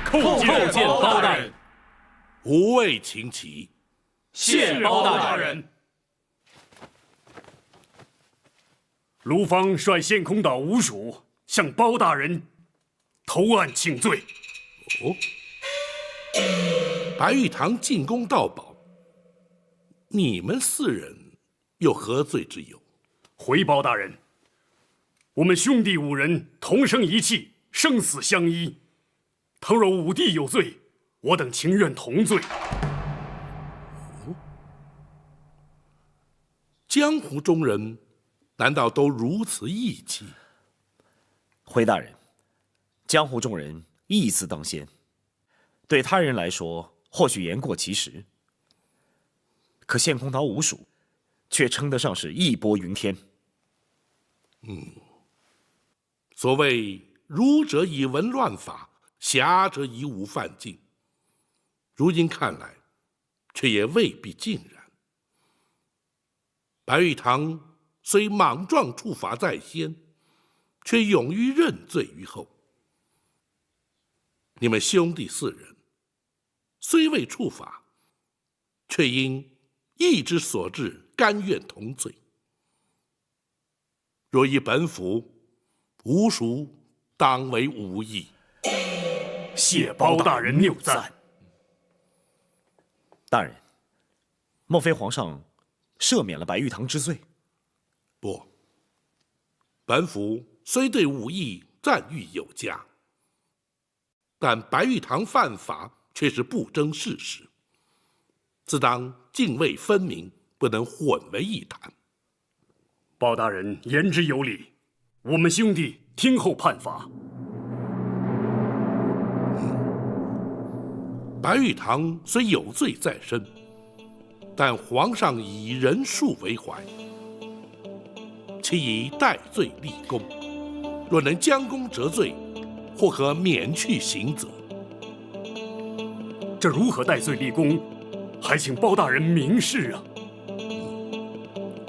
叩见包大人。五位请起。谢包大人。卢方率献空岛吴蜀向包大人投案请罪。白玉堂进宫盗宝，你们4人有何罪之有？回包大人，我们兄弟5人同生一气，生死相依。倘若武帝有罪，我等情愿同罪。江湖中人难道都如此义气？回大人，江湖中人义字当先，对他人来说或许言过其实，可献空岛吴蜀却称得上是义薄云天。所谓儒者以文乱法，侠者以武犯禁，如今看来，却也未必尽然。白玉堂虽莽撞处罚在先，却勇于认罪于后。你们兄弟4人，虽未处罚，却因义之所至，甘愿同罪。若依本府，吴蜀当为无义。谢包大人谬赞。大人，莫非皇上赦免了白玉堂之罪？不，本府虽对武艺赞誉有加，但白玉堂犯法却是不争事实，自当泾渭分明，不能混为一谈。包大人言之有理，我们兄弟听候判罚。白玉堂虽有罪在身，但皇上以人数为怀，其以戴罪立功。若能将功折罪，或可免去刑责。这如何戴罪立功？还请包大人明示啊！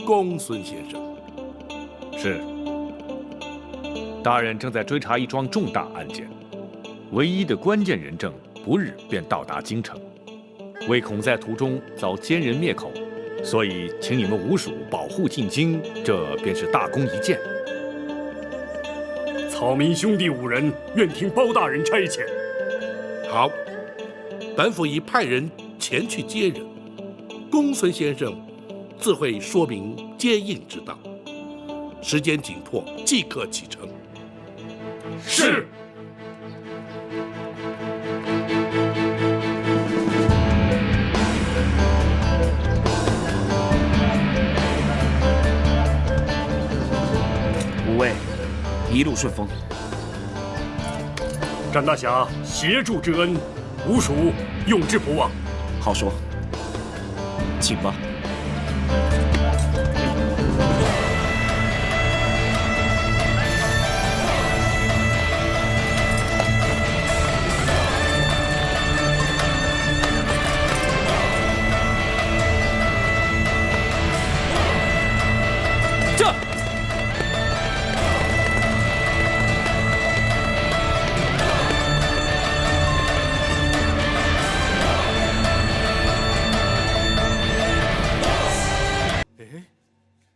公孙先生，是。大人正在追查一桩重大案件，唯一的关键人证不日便到达京城，唯恐在途中遭奸人灭口，所以请你们吴蜀保护进京，这便是大功一件。草民兄弟5人愿听包大人差遣。好，本府已派人前去接人，公孙先生自会说明接应之道。时间紧迫，即刻启程。是。5位，一路顺风。展大侠协助之恩，吴蜀永志不忘。好说，请吧。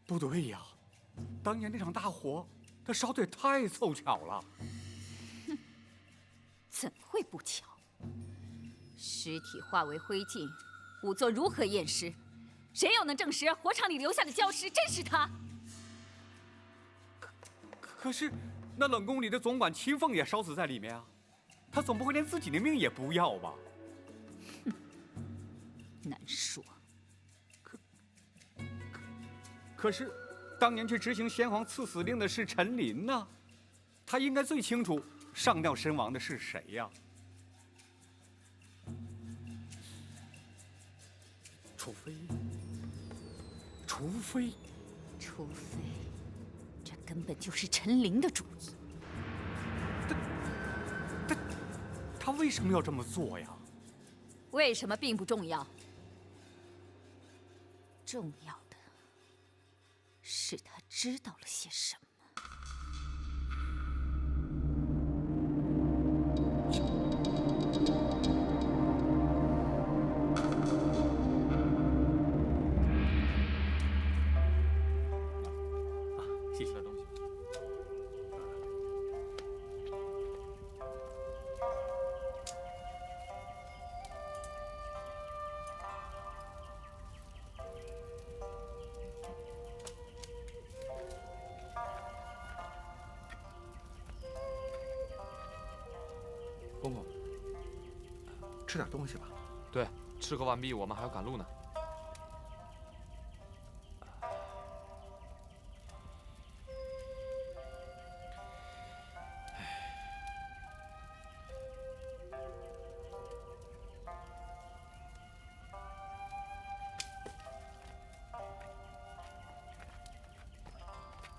不对呀，当年那场大火，它烧得也太凑巧了。哼，怎会不巧？尸体化为灰烬，仵作如何验尸？谁又能证实火场里留下的焦尸真是他？可是，那冷宫里的总管秦凤也烧死在里面啊，他总不会连自己的命也不要吧？哼，难说。可是，当年去执行先皇赐死令的是陈琳呢，他应该最清楚上吊身亡的是谁呀？除非，这根本就是陈琳的主意。为什么要这么做呀？为什么并不重要，重要的是他知道了些什么。谢谢。公公，吃点东西吧。对，吃喝完毕，我们还要赶路呢。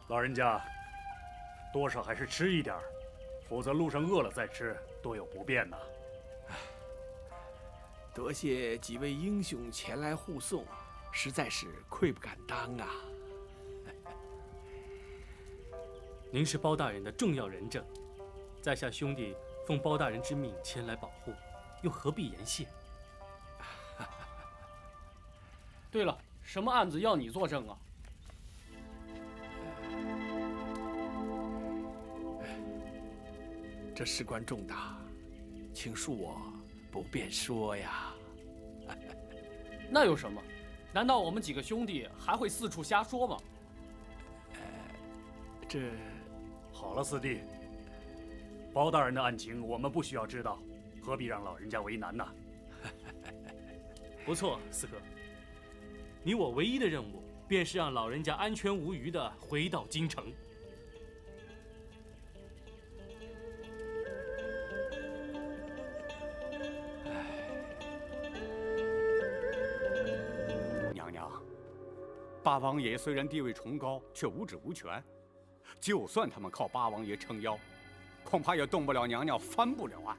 老人家，多少还是吃一点儿，否则路上饿了再吃，多有不便呐。多谢几位英雄前来护送，实在是愧不敢当啊。您是包大人的重要人证，在下兄弟奉包大人之命前来保护，又何必言谢？对了，什么案子要你作证啊？这事关重大，请恕我不便说呀。那有什么？难道我们几个兄弟还会四处瞎说吗？这……好了，四弟，包大人的案情我们不需要知道，何必让老人家为难呢？不错，四哥，你我唯一的任务便是让老人家安全无虞地回到京城。娘娘，八王爷虽然地位崇高，却无职无权。就算他们靠八王爷撑腰，恐怕也动不了娘娘，翻不了案。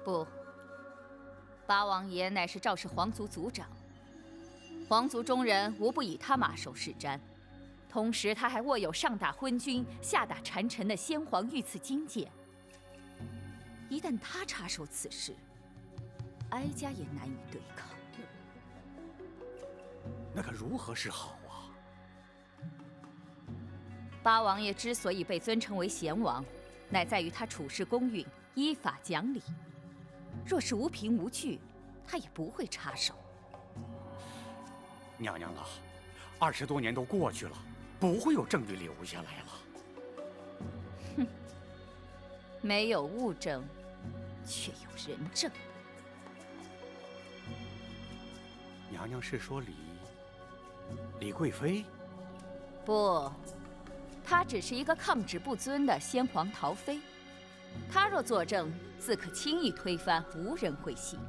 不，八王爷乃是赵氏皇族族长，皇族中人无不以他马首是瞻。同时，他还握有上打昏君、下打谗臣的先皇御赐金剑。一旦他插手此事，哀家也难以对抗。那可如何是好啊？八王爷之所以被尊称为贤王，乃在于他处事公允、依法讲理。若是无凭无据，他也不会插手。娘娘啊，20多年都过去了，不会有证据留下来了。哼，没有物证，却有人证。娘娘是说李贵妃？不，她只是一个抗旨不遵的先皇陶妃。她若作证，自可轻易推翻，无人会信。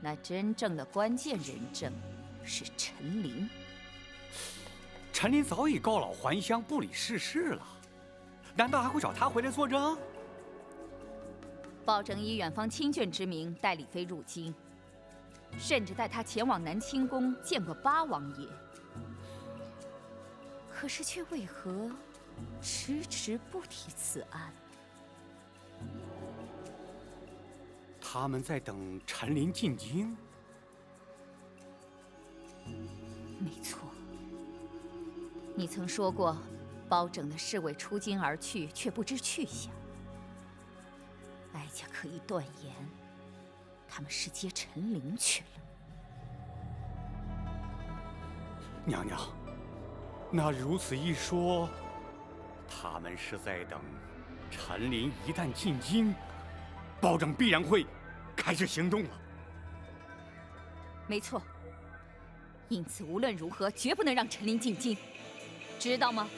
那真正的关键人证是陈琳。陈琳早已告老还乡，不理世事了，难道还会找她回来作证？包拯以远方亲眷之名带李妃入京，甚至带她前往南清宫见过八王爷。可是却为何迟迟不提此案？他们在等陈琳进京。没错，你曾说过，包拯的侍卫出京而去，却不知去向。哀家可以断言，他们是接陈琳去了。娘娘，那如此一说，他们是在等陈琳一旦进京，包拯必然会开始行动了。没错，因此无论如何，绝不能让陈琳进京，知道吗？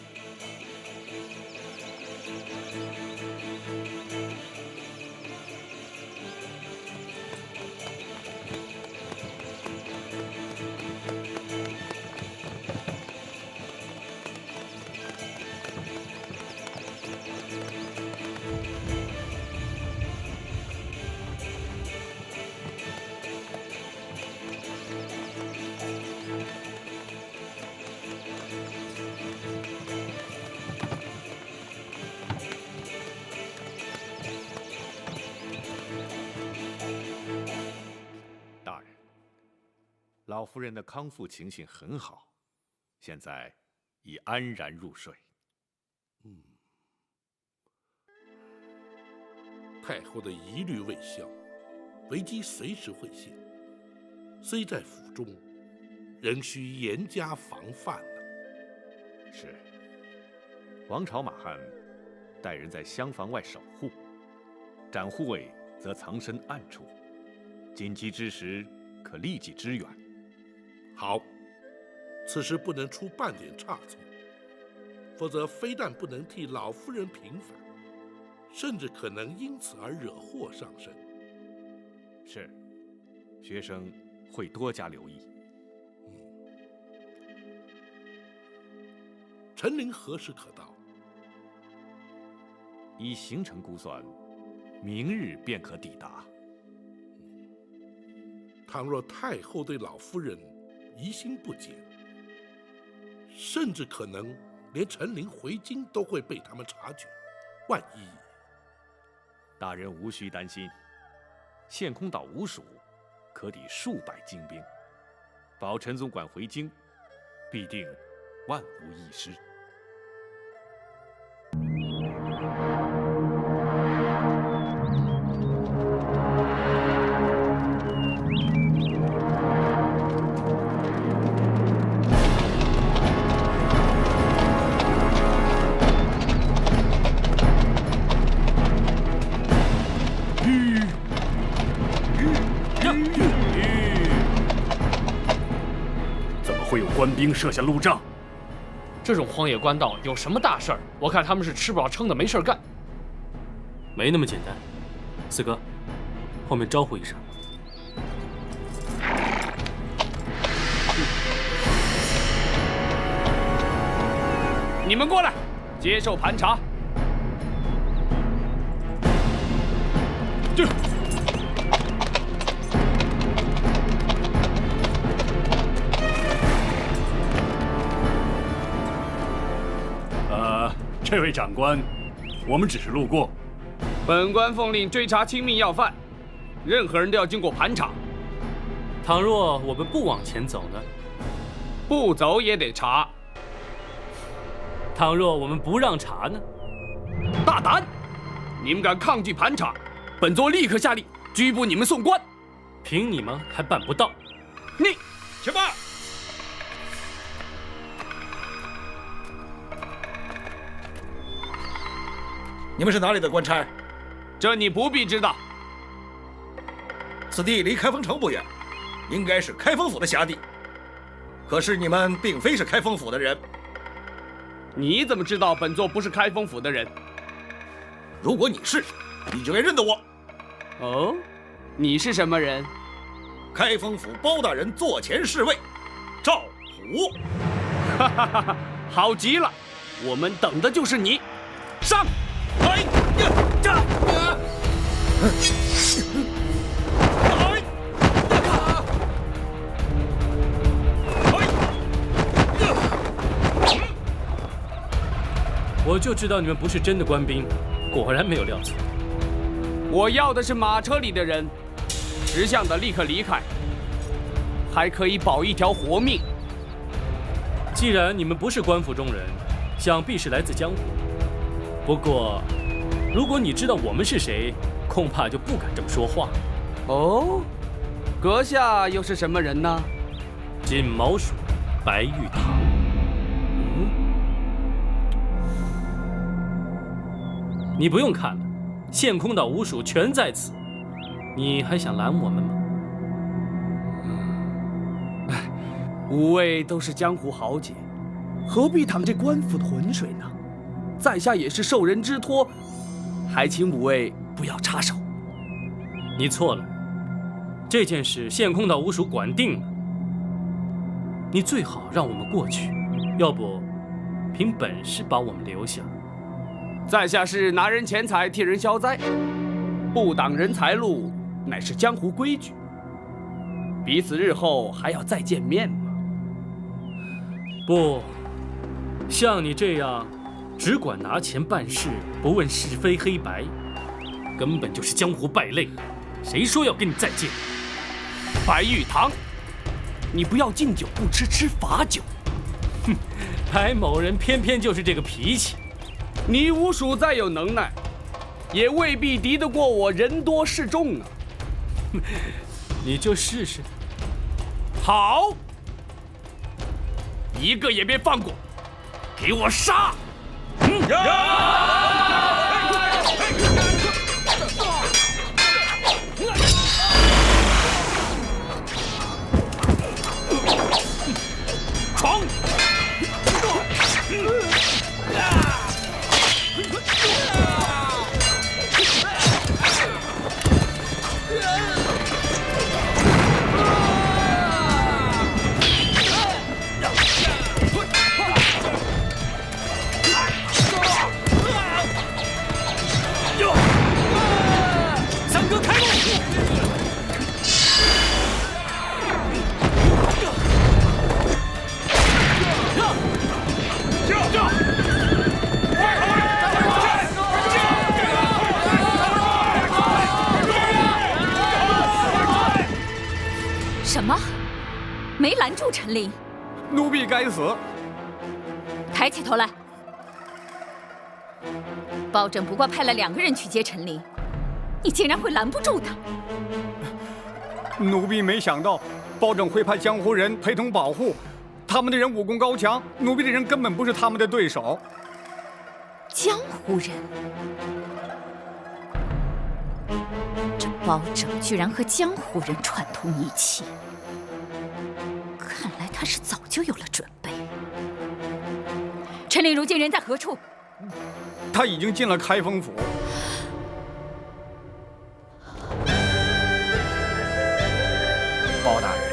老夫人的康复情形很好，现在已安然入睡。太后的疑虑未消，危机随时会现，虽在府中，仍需严加防范呢。是。王朝马汉带人在厢房外守护，展护卫则藏身暗处，紧急之时可立即支援。好，此时不能出半点差错，否则非但不能替老夫人平反，甚至可能因此而惹祸上身。是，学生会多加留意。陈琳何时可到？依行程估算，明日便可抵达。倘若太后对老夫人疑心不减，甚至可能连陈琳回京都会被他们察觉。万一……大人无需担心，献空岛无属可抵数百精兵，保陈总管回京，必定万无一失。官兵设下路障，这种荒野官道有什么大事儿？我看他们是吃不饱撑的，没事干。没那么简单。四哥，后面招呼一声。你们过来，接受盘查。这。这位长官，我们只是路过。本官奉令追查亲密要犯，任何人都要经过盘查。倘若我们不往前走呢？不走也得查。倘若我们不让查呢？大胆！你们敢抗拒盘查，本座立刻下令拘捕你们送官。凭你们还办不到？你去吧。你们是哪里的官差？这你不必知道。此地离开封城不远，应该是开封府的辖地。可是你们并非是开封府的人。你怎么知道本座不是开封府的人？如果你是，你就该认得我。哦，你是什么人？开封府包大人座前侍卫赵虎。哈哈哈哈！好极了，我们等的就是你。上！哎呀！这！我就知道你们不是真的官兵，果然没有料错。我要的是马车里的人，识相的立刻离开，还可以保一条活命。既然你们不是官府中人，想必是来自江湖。不过，如果你知道我们是谁，恐怕就不敢这么说话。哦，阁下又是什么人呢？金毛鼠白玉堂。你不用看了，献空岛五属全在此，你还想拦我们吗？五位都是江湖豪杰，何必淌这官府的浑水呢？在下也是受人之托，还请五位不要插手。你错了，这件事献空岛五属管定了，你最好让我们过去，要不凭本事把我们留下。在下是拿人钱财替人消灾，不挡人财路乃是江湖规矩。彼此日后还要再见面吗？不，像你这样只管拿钱办事，不问是非黑白，根本就是江湖败类。谁说要跟你再见？白玉堂，你不要敬酒不吃吃罚酒。哼，白某人偏偏就是这个脾气。你吴蜀再有能耐，也未必敌得过我人多势众啊。你就试试。好，一个也别放过，给我杀！闯！三哥开路！什么？没拦住陈琳？奴婢该死！抬起头来！包拯不过派了2个人去接陈琳，你竟然会拦不住他？奴婢没想到包拯会派江湖人陪同保护，他们的人武功高强，奴婢的人根本不是他们的对手。江湖人？这包拯居然和江湖人串通一气，看来他是早就有了准备。陈琳如今人在何处？他已经进了开封府。包大人，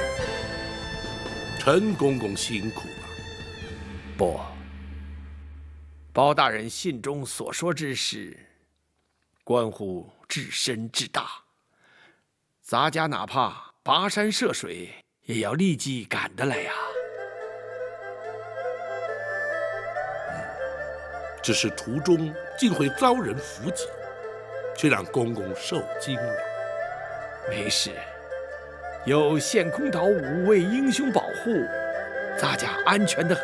陈公公辛苦了。不，包大人信中所说之事，关乎至深至大，咱家哪怕跋山涉水，也要立即赶得来呀。只是途中竟会遭人伏击，却让公公受惊了。没事，有陷空岛5位英雄保护，咱家安全得很。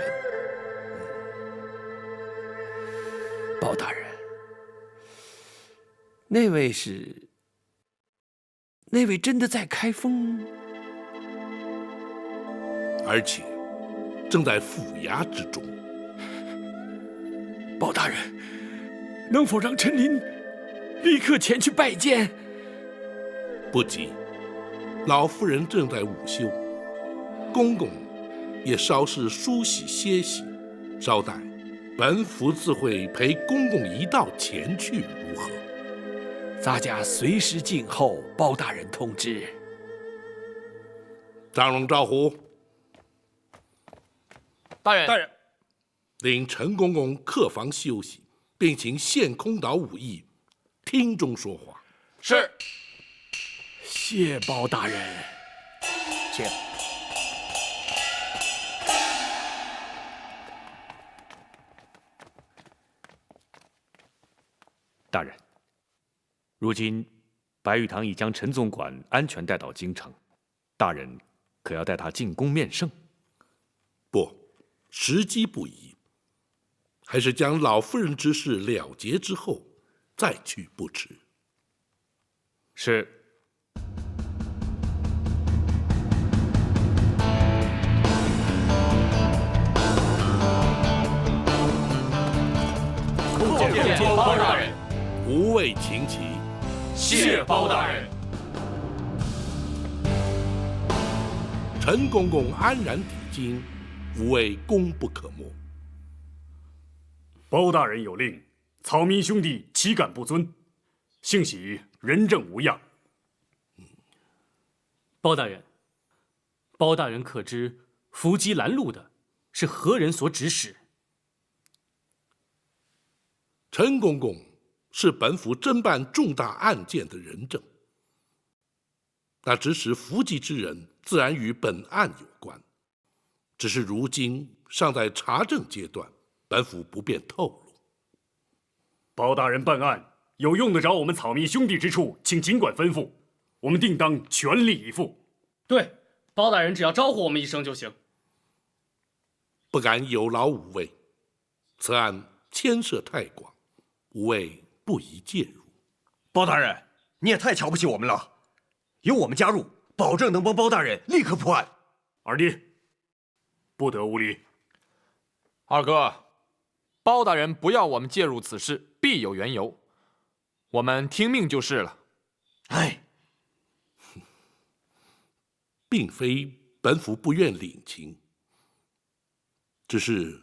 包大人，那位真的在开封，而且正在府衙之中。包大人，能否让陈琳立刻前去拜见？不急，老夫人正在午休，公公也稍事梳洗歇息，稍待，本府自会陪公公一道前去，如何？咱家随时静候包大人通知。张龙赵虎，大人，大人，领陈公公客房休息，并请陷空岛武艺厅中说话。是。谢包大人。请。大人，如今白玉堂已将陈总管安全带到京城，大人可要带他进宫面圣？不，时机不宜，还是将老夫人之事了结之后再去不迟。是。见包大人。无畏秦旗。谢包大人。陈公公安然抵京，吾谓功不可没。包大人有令，草民兄弟岂敢不遵？幸喜人证无恙。包大人，包大人可知伏击拦路的是何人所指使？陈公公是本府侦办重大案件的人证，那指使伏击之人自然与本案有关，只是如今尚在查证阶段，本府不便透露。包大人办案有用得着我们草民兄弟之处，请尽管吩咐，我们定当全力以赴。对，包大人只要招呼我们一声就行。不敢有劳五位，此案牵涉太广，五位不宜介入。包大人，你也太瞧不起我们了。有我们加入，保证能帮包大人立刻破案。二弟，不得无礼。二哥，包大人不要我们介入此事，必有缘由，我们听命就是了。哎，并非本府不愿领情，只是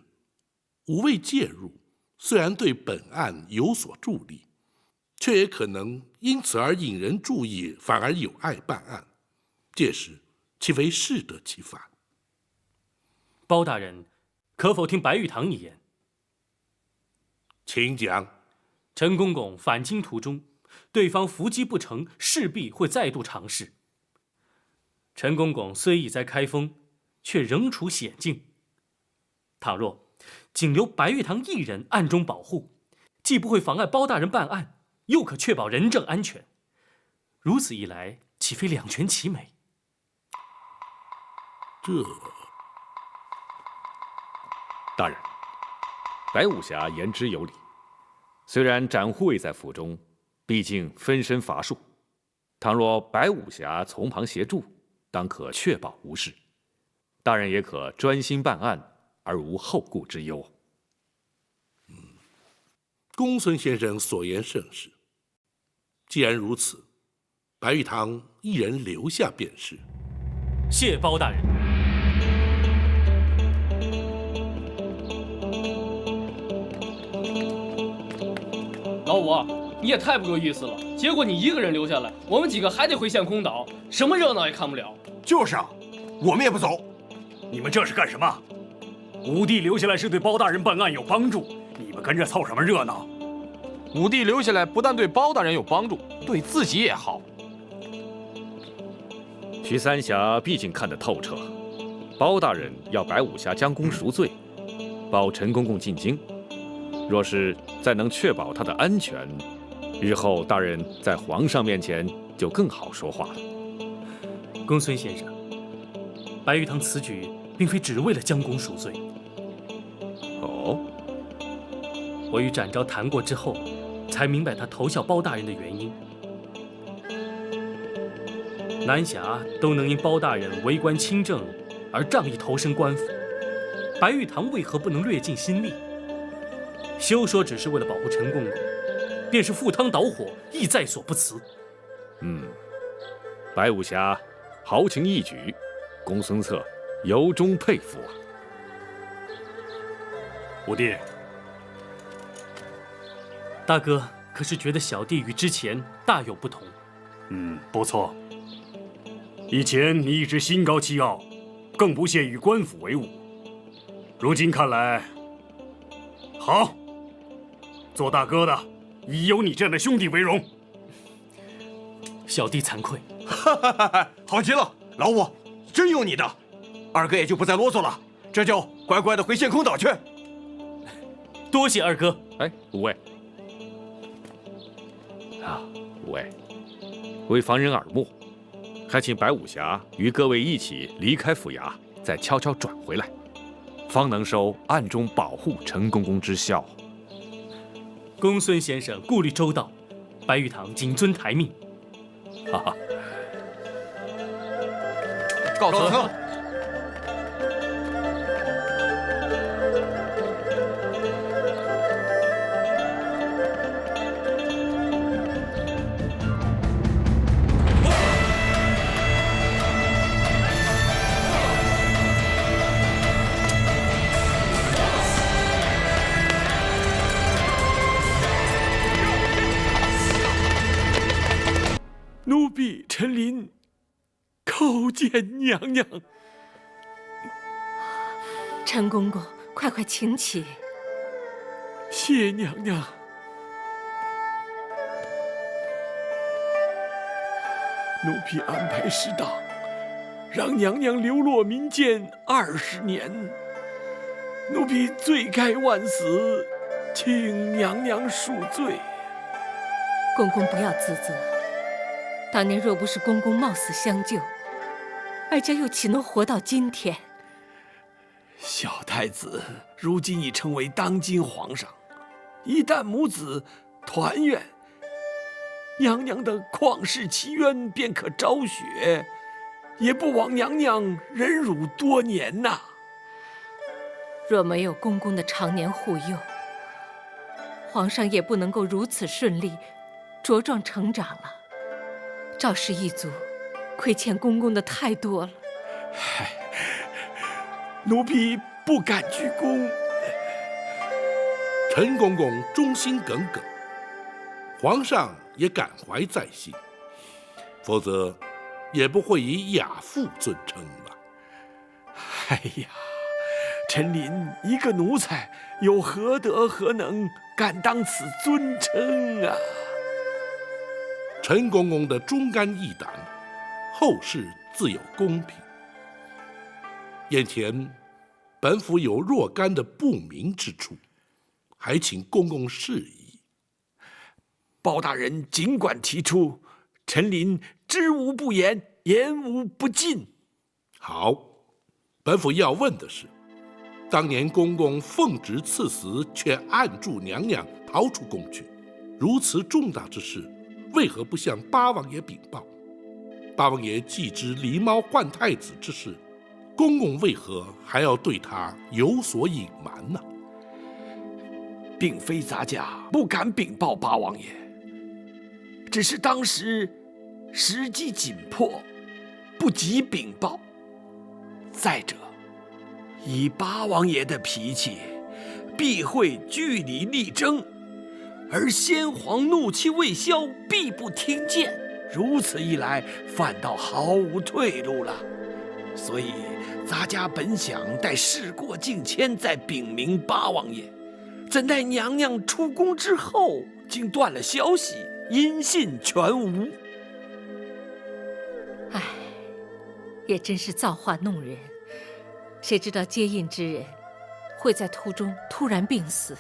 无谓介入，虽然对本案有所助力，却也可能因此而引人注意，反而有碍办案，届时岂非适得其反？包大人，可否听白玉堂一言？请讲。陈公公返京途中，对方伏击不成，势必会再度尝试。陈公公虽已在开封，却仍处险境。倘若仅留白玉堂一人暗中保护，既不会妨碍包大人办案，又可确保人证安全。如此一来，岂非两全其美？大人，白武侠言之有理。虽然展护卫在府中，毕竟分身乏术，倘若白武侠从旁协助，当可确保无事。大人也可专心办案，而无后顾之忧。公孙先生所言甚是。既然如此，白玉堂一人留下便是。谢包大人。老五，你也太不够意思了！结果你一个人留下来，我们几个还得回县空岛，什么热闹也看不了。就是啊，我们也不走。你们这是干什么？五弟留下来是对包大人办案有帮助，你们跟着凑什么热闹？五弟留下来不但对包大人有帮助，对自己也好。徐三侠毕竟看得透彻，包大人要白武侠将功赎罪，保陈公公进京。若是再能确保他的安全，日后大人在皇上面前就更好说话了。公孙先生，白玉堂此举并非只为了将功赎罪。哦，我与展昭谈过之后，才明白他投效包大人的原因。南侠都能因包大人为官清正而仗义投身官府，白玉堂为何不能略尽心力？休说只是为了保护陈公公，便是赴汤蹈火，亦在所不辞。白武侠豪情义举，公孙策由衷佩服啊！五弟，大哥可是觉得小弟与之前大有不同？不错。以前你一直心高气傲，更不屑与官府为伍。如今看来，好，做大哥的以有你这样的兄弟为荣。小弟惭愧。好极了，老五，真有你的。二哥也就不再啰嗦了，这就乖乖的回县空岛去。多谢二哥。哎，五位啊，五位，为防人耳目，还请白武侠与各位一起离开府衙，再悄悄转回来，方能收暗中保护陈公公之效。公孙先生顾虑周到，白玉堂谨遵台命。哈哈，告辞。奴婢陈琳叩见娘娘。陈公公，快快请起。谢娘娘。奴婢安排适当，让娘娘流落民间20年。奴婢罪该万死，请娘娘恕罪。公公不要自责。当年若不是公公冒死相救，哀家又岂能活到今天？小太子如今已成为当今皇上，一旦母子团圆，娘娘的旷世奇冤便可昭雪，也不枉娘娘忍辱多年呐。若没有公公的常年护佑，皇上也不能够如此顺利茁壮成长了。赵氏一族亏欠公公的太多了。奴婢不敢鞠躬。陈公公忠心耿耿，皇上也感怀在心，否则也不会以亚父尊称了。哎呀，陈琳一个奴才，有何德何能，敢当此尊称啊？陈公公的忠肝义胆，后世自有公评。眼前本府有若干的不明之处，还请公公示意。包大人尽管提出，陈琳知无不言，言无不尽。好，本府要问的是，当年公公奉旨赐死，却按住娘娘逃出宫去，如此重大之事，为何不向八王爷禀报？八王爷既知狸猫换太子之事，公公为何还要对他有所隐瞒呢？并非咱家不敢禀报八王爷，只是当时时机紧迫，不及禀报。再者，以八王爷的脾气，必会据理力争，而先皇怒气未消，必不听谏。如此一来，反倒毫无退路了。所以咱家本想待事过境迁再禀明八王爷，怎奈娘娘出宫之后，竟断了消息，音信全无。唉，也真是造化弄人。谁知道接应之人会在途中突然病死，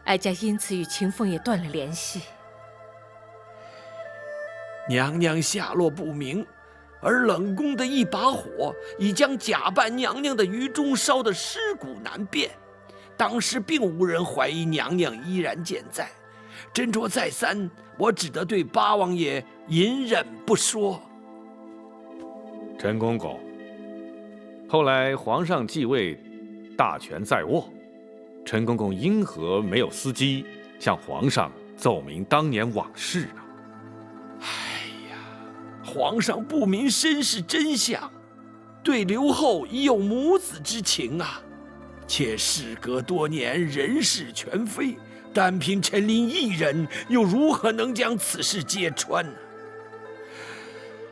哀家因此与秦凤也断了联系。娘娘下落不明，而冷宫的一把火已将假扮娘娘的余中烧得尸骨难辨。当时并无人怀疑娘娘依然健在，斟酌再三，我只得对八王爷隐忍不说。陈公公，后来皇上继位，大权在握，陈公公因何没有伺机向皇上奏明当年往事呢？皇上不明身世真相，对刘后已有母子之情啊。且事隔多年，人事全非，单凭陈琳一人，又如何能将此事揭穿呢？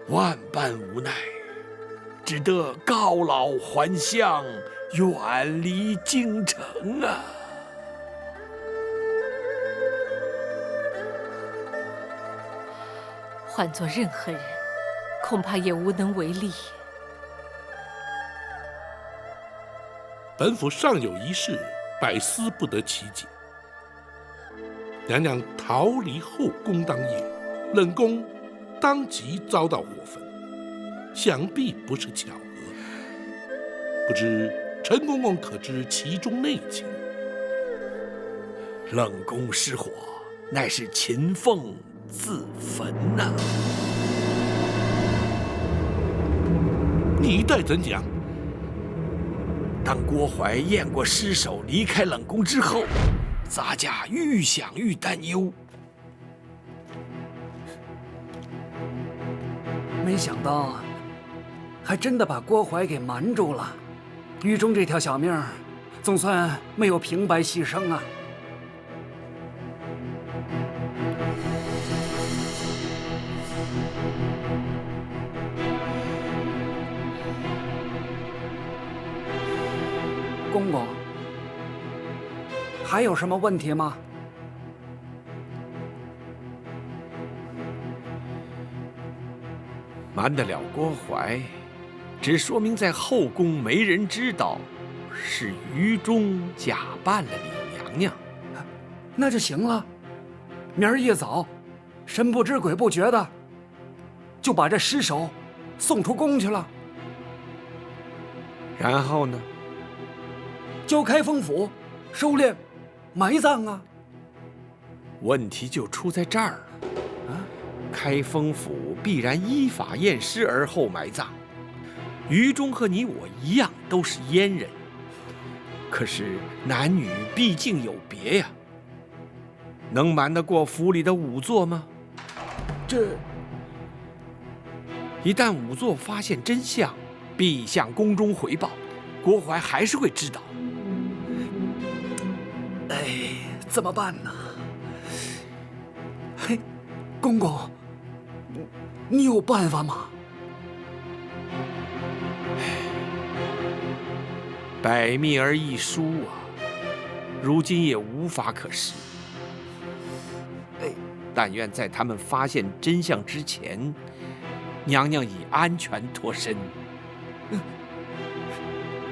万般无奈，只得告老还乡，远离京城啊。换做任何人，恐怕也无能为力。本府尚有一事，百思不得其解。娘娘逃离后宫当夜，冷宫当即遭到火焚，想必不是巧合。不知陈公公可知其中内情？冷宫失火，乃是秦凤自焚呐。你待怎讲？当郭槐验过尸首，离开冷宫之后，咱家愈想愈担忧。没想到，还真的把郭槐给瞒住了。狱中这条小命，总算没有平白牺牲啊。公公，还有什么问题吗？瞒得了郭槐，只说明在后宫没人知道，是于中假扮了李娘娘。那就行了。明儿一早，神不知鬼不觉的，就把这尸首送出宫去了。然后呢？就开封府，收敛，埋葬啊！问题就出在这儿了。开封府必然依法验尸而后埋葬。于中和你我一样都是阉人，可是男女毕竟有别呀。能瞒得过府里的仵作吗？一旦仵作发现真相，必向宫中回报，郭淮还是会知道。哎，怎么办呢？嘿，公公，你有办法吗？百密而一疏啊，如今也无法可施。但愿在他们发现真相之前，娘娘已安全脱身。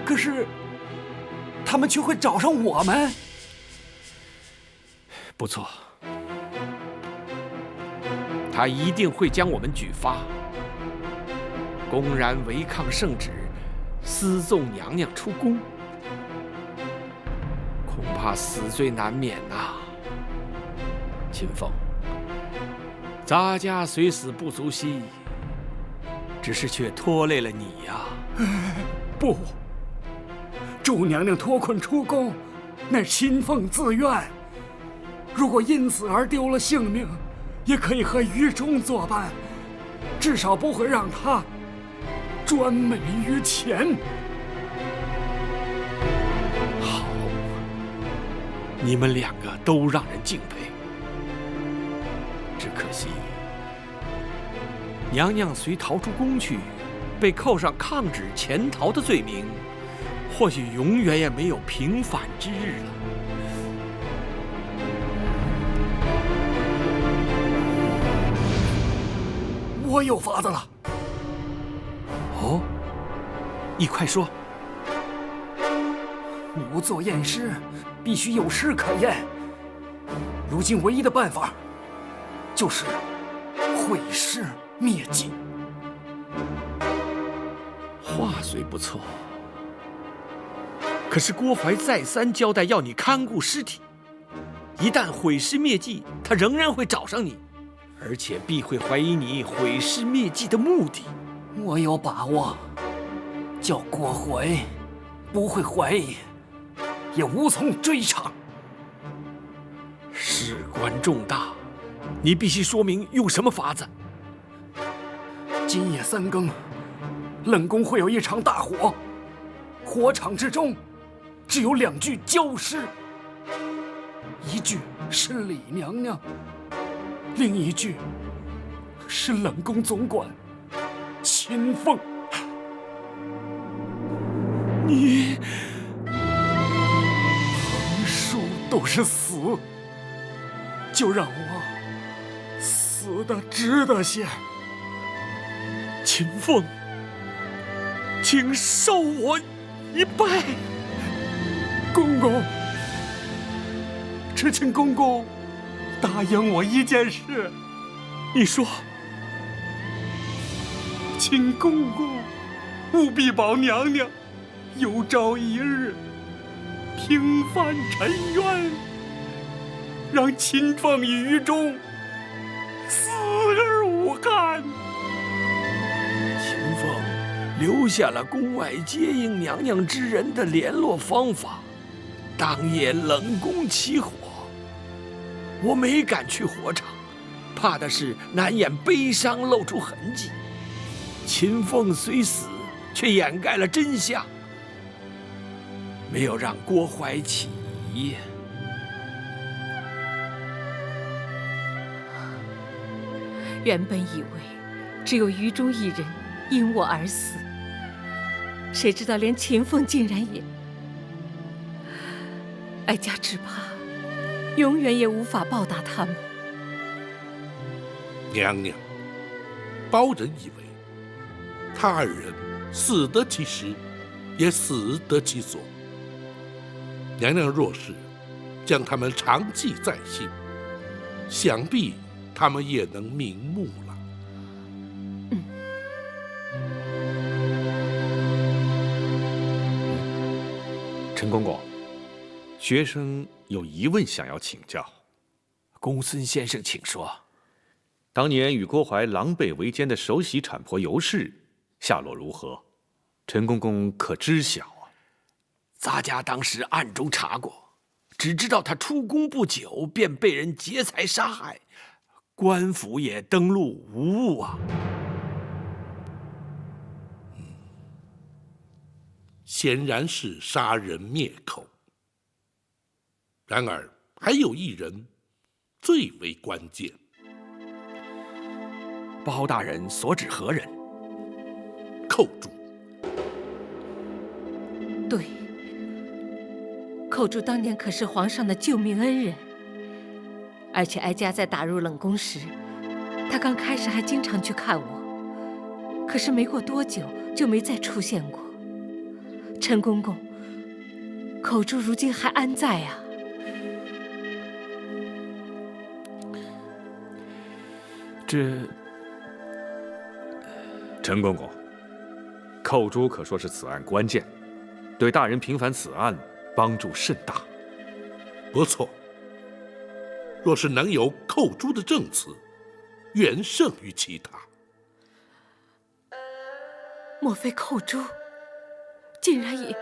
可是，他们却会找上我们。不错，他一定会将我们举发，公然违抗圣旨，私纵娘娘出宫，恐怕死罪难免呐。秦凤，咱家虽死不足惜，只是却拖累了你呀。不，祝娘娘脱困出宫，乃秦凤自愿。如果因此而丢了性命，也可以和于中作伴，至少不会让他专美于前。好，你们两个都让人敬佩。只可惜，娘娘虽逃出宫去，被扣上抗旨潜逃的罪名，或许永远也没有平反之日了。我有法子了。哦，你快说。仵作验尸必须有尸可验，如今唯一的办法就是毁尸灭迹。话虽不错，可是郭淮再三交代要你看顾尸体，一旦毁尸灭迹，他仍然会找上你，而且必会怀疑你毁尸灭迹的目的。我有把握，叫郭淮不会怀疑，也无从追查。事关重大，你必须说明用什么法子。今夜3更，冷宫会有一场大火，火场之中只有2具焦尸，一具是李娘娘，另一具是冷宫总管秦凤。你横竖都是死，就让我死得值得些。秦凤，请受我一拜。公公，只请公公答应我一件事。你说。请公公务必保娘娘有朝一日平反沉冤，让秦凤与于中死而无憾。秦凤留下了宫外接应娘娘之人的联络方法，当夜冷宫起火，我没敢去火场，怕的是难掩悲伤露出痕迹。秦凤虽死，却掩盖了真相，没有让郭淮起疑。原本以为只有于中一人因我而死，谁知道连秦凤竟然也……哀家只怕永远也无法报答他们。娘娘，包人以为他2人死得其时，也死得其所。娘娘若是将他们长记在心，想必他们也能瞑目了。陈公公，学生有疑问想要请教。公孙先生，请说。当年与郭淮狼狈为奸的首席产婆尤氏下落如何？陈公公可知晓啊？咱家当时暗中查过，只知道他出宫不久便被人劫财杀害，官府也登录无误啊。显然是杀人灭口。然而还有一人最为关键。包大人所指何人？寇珠。对，寇珠当年可是皇上的救命恩人，而且哀家在打入冷宫时，他刚开始还经常去看我，可是没过多久就没再出现过。陈公公，寇珠如今还安在啊？陈公公，寇珠可说是此案关键，对大人平反此案帮助甚大。不错，若是能有寇珠的证词，远胜于其他。莫非寇珠竟然也……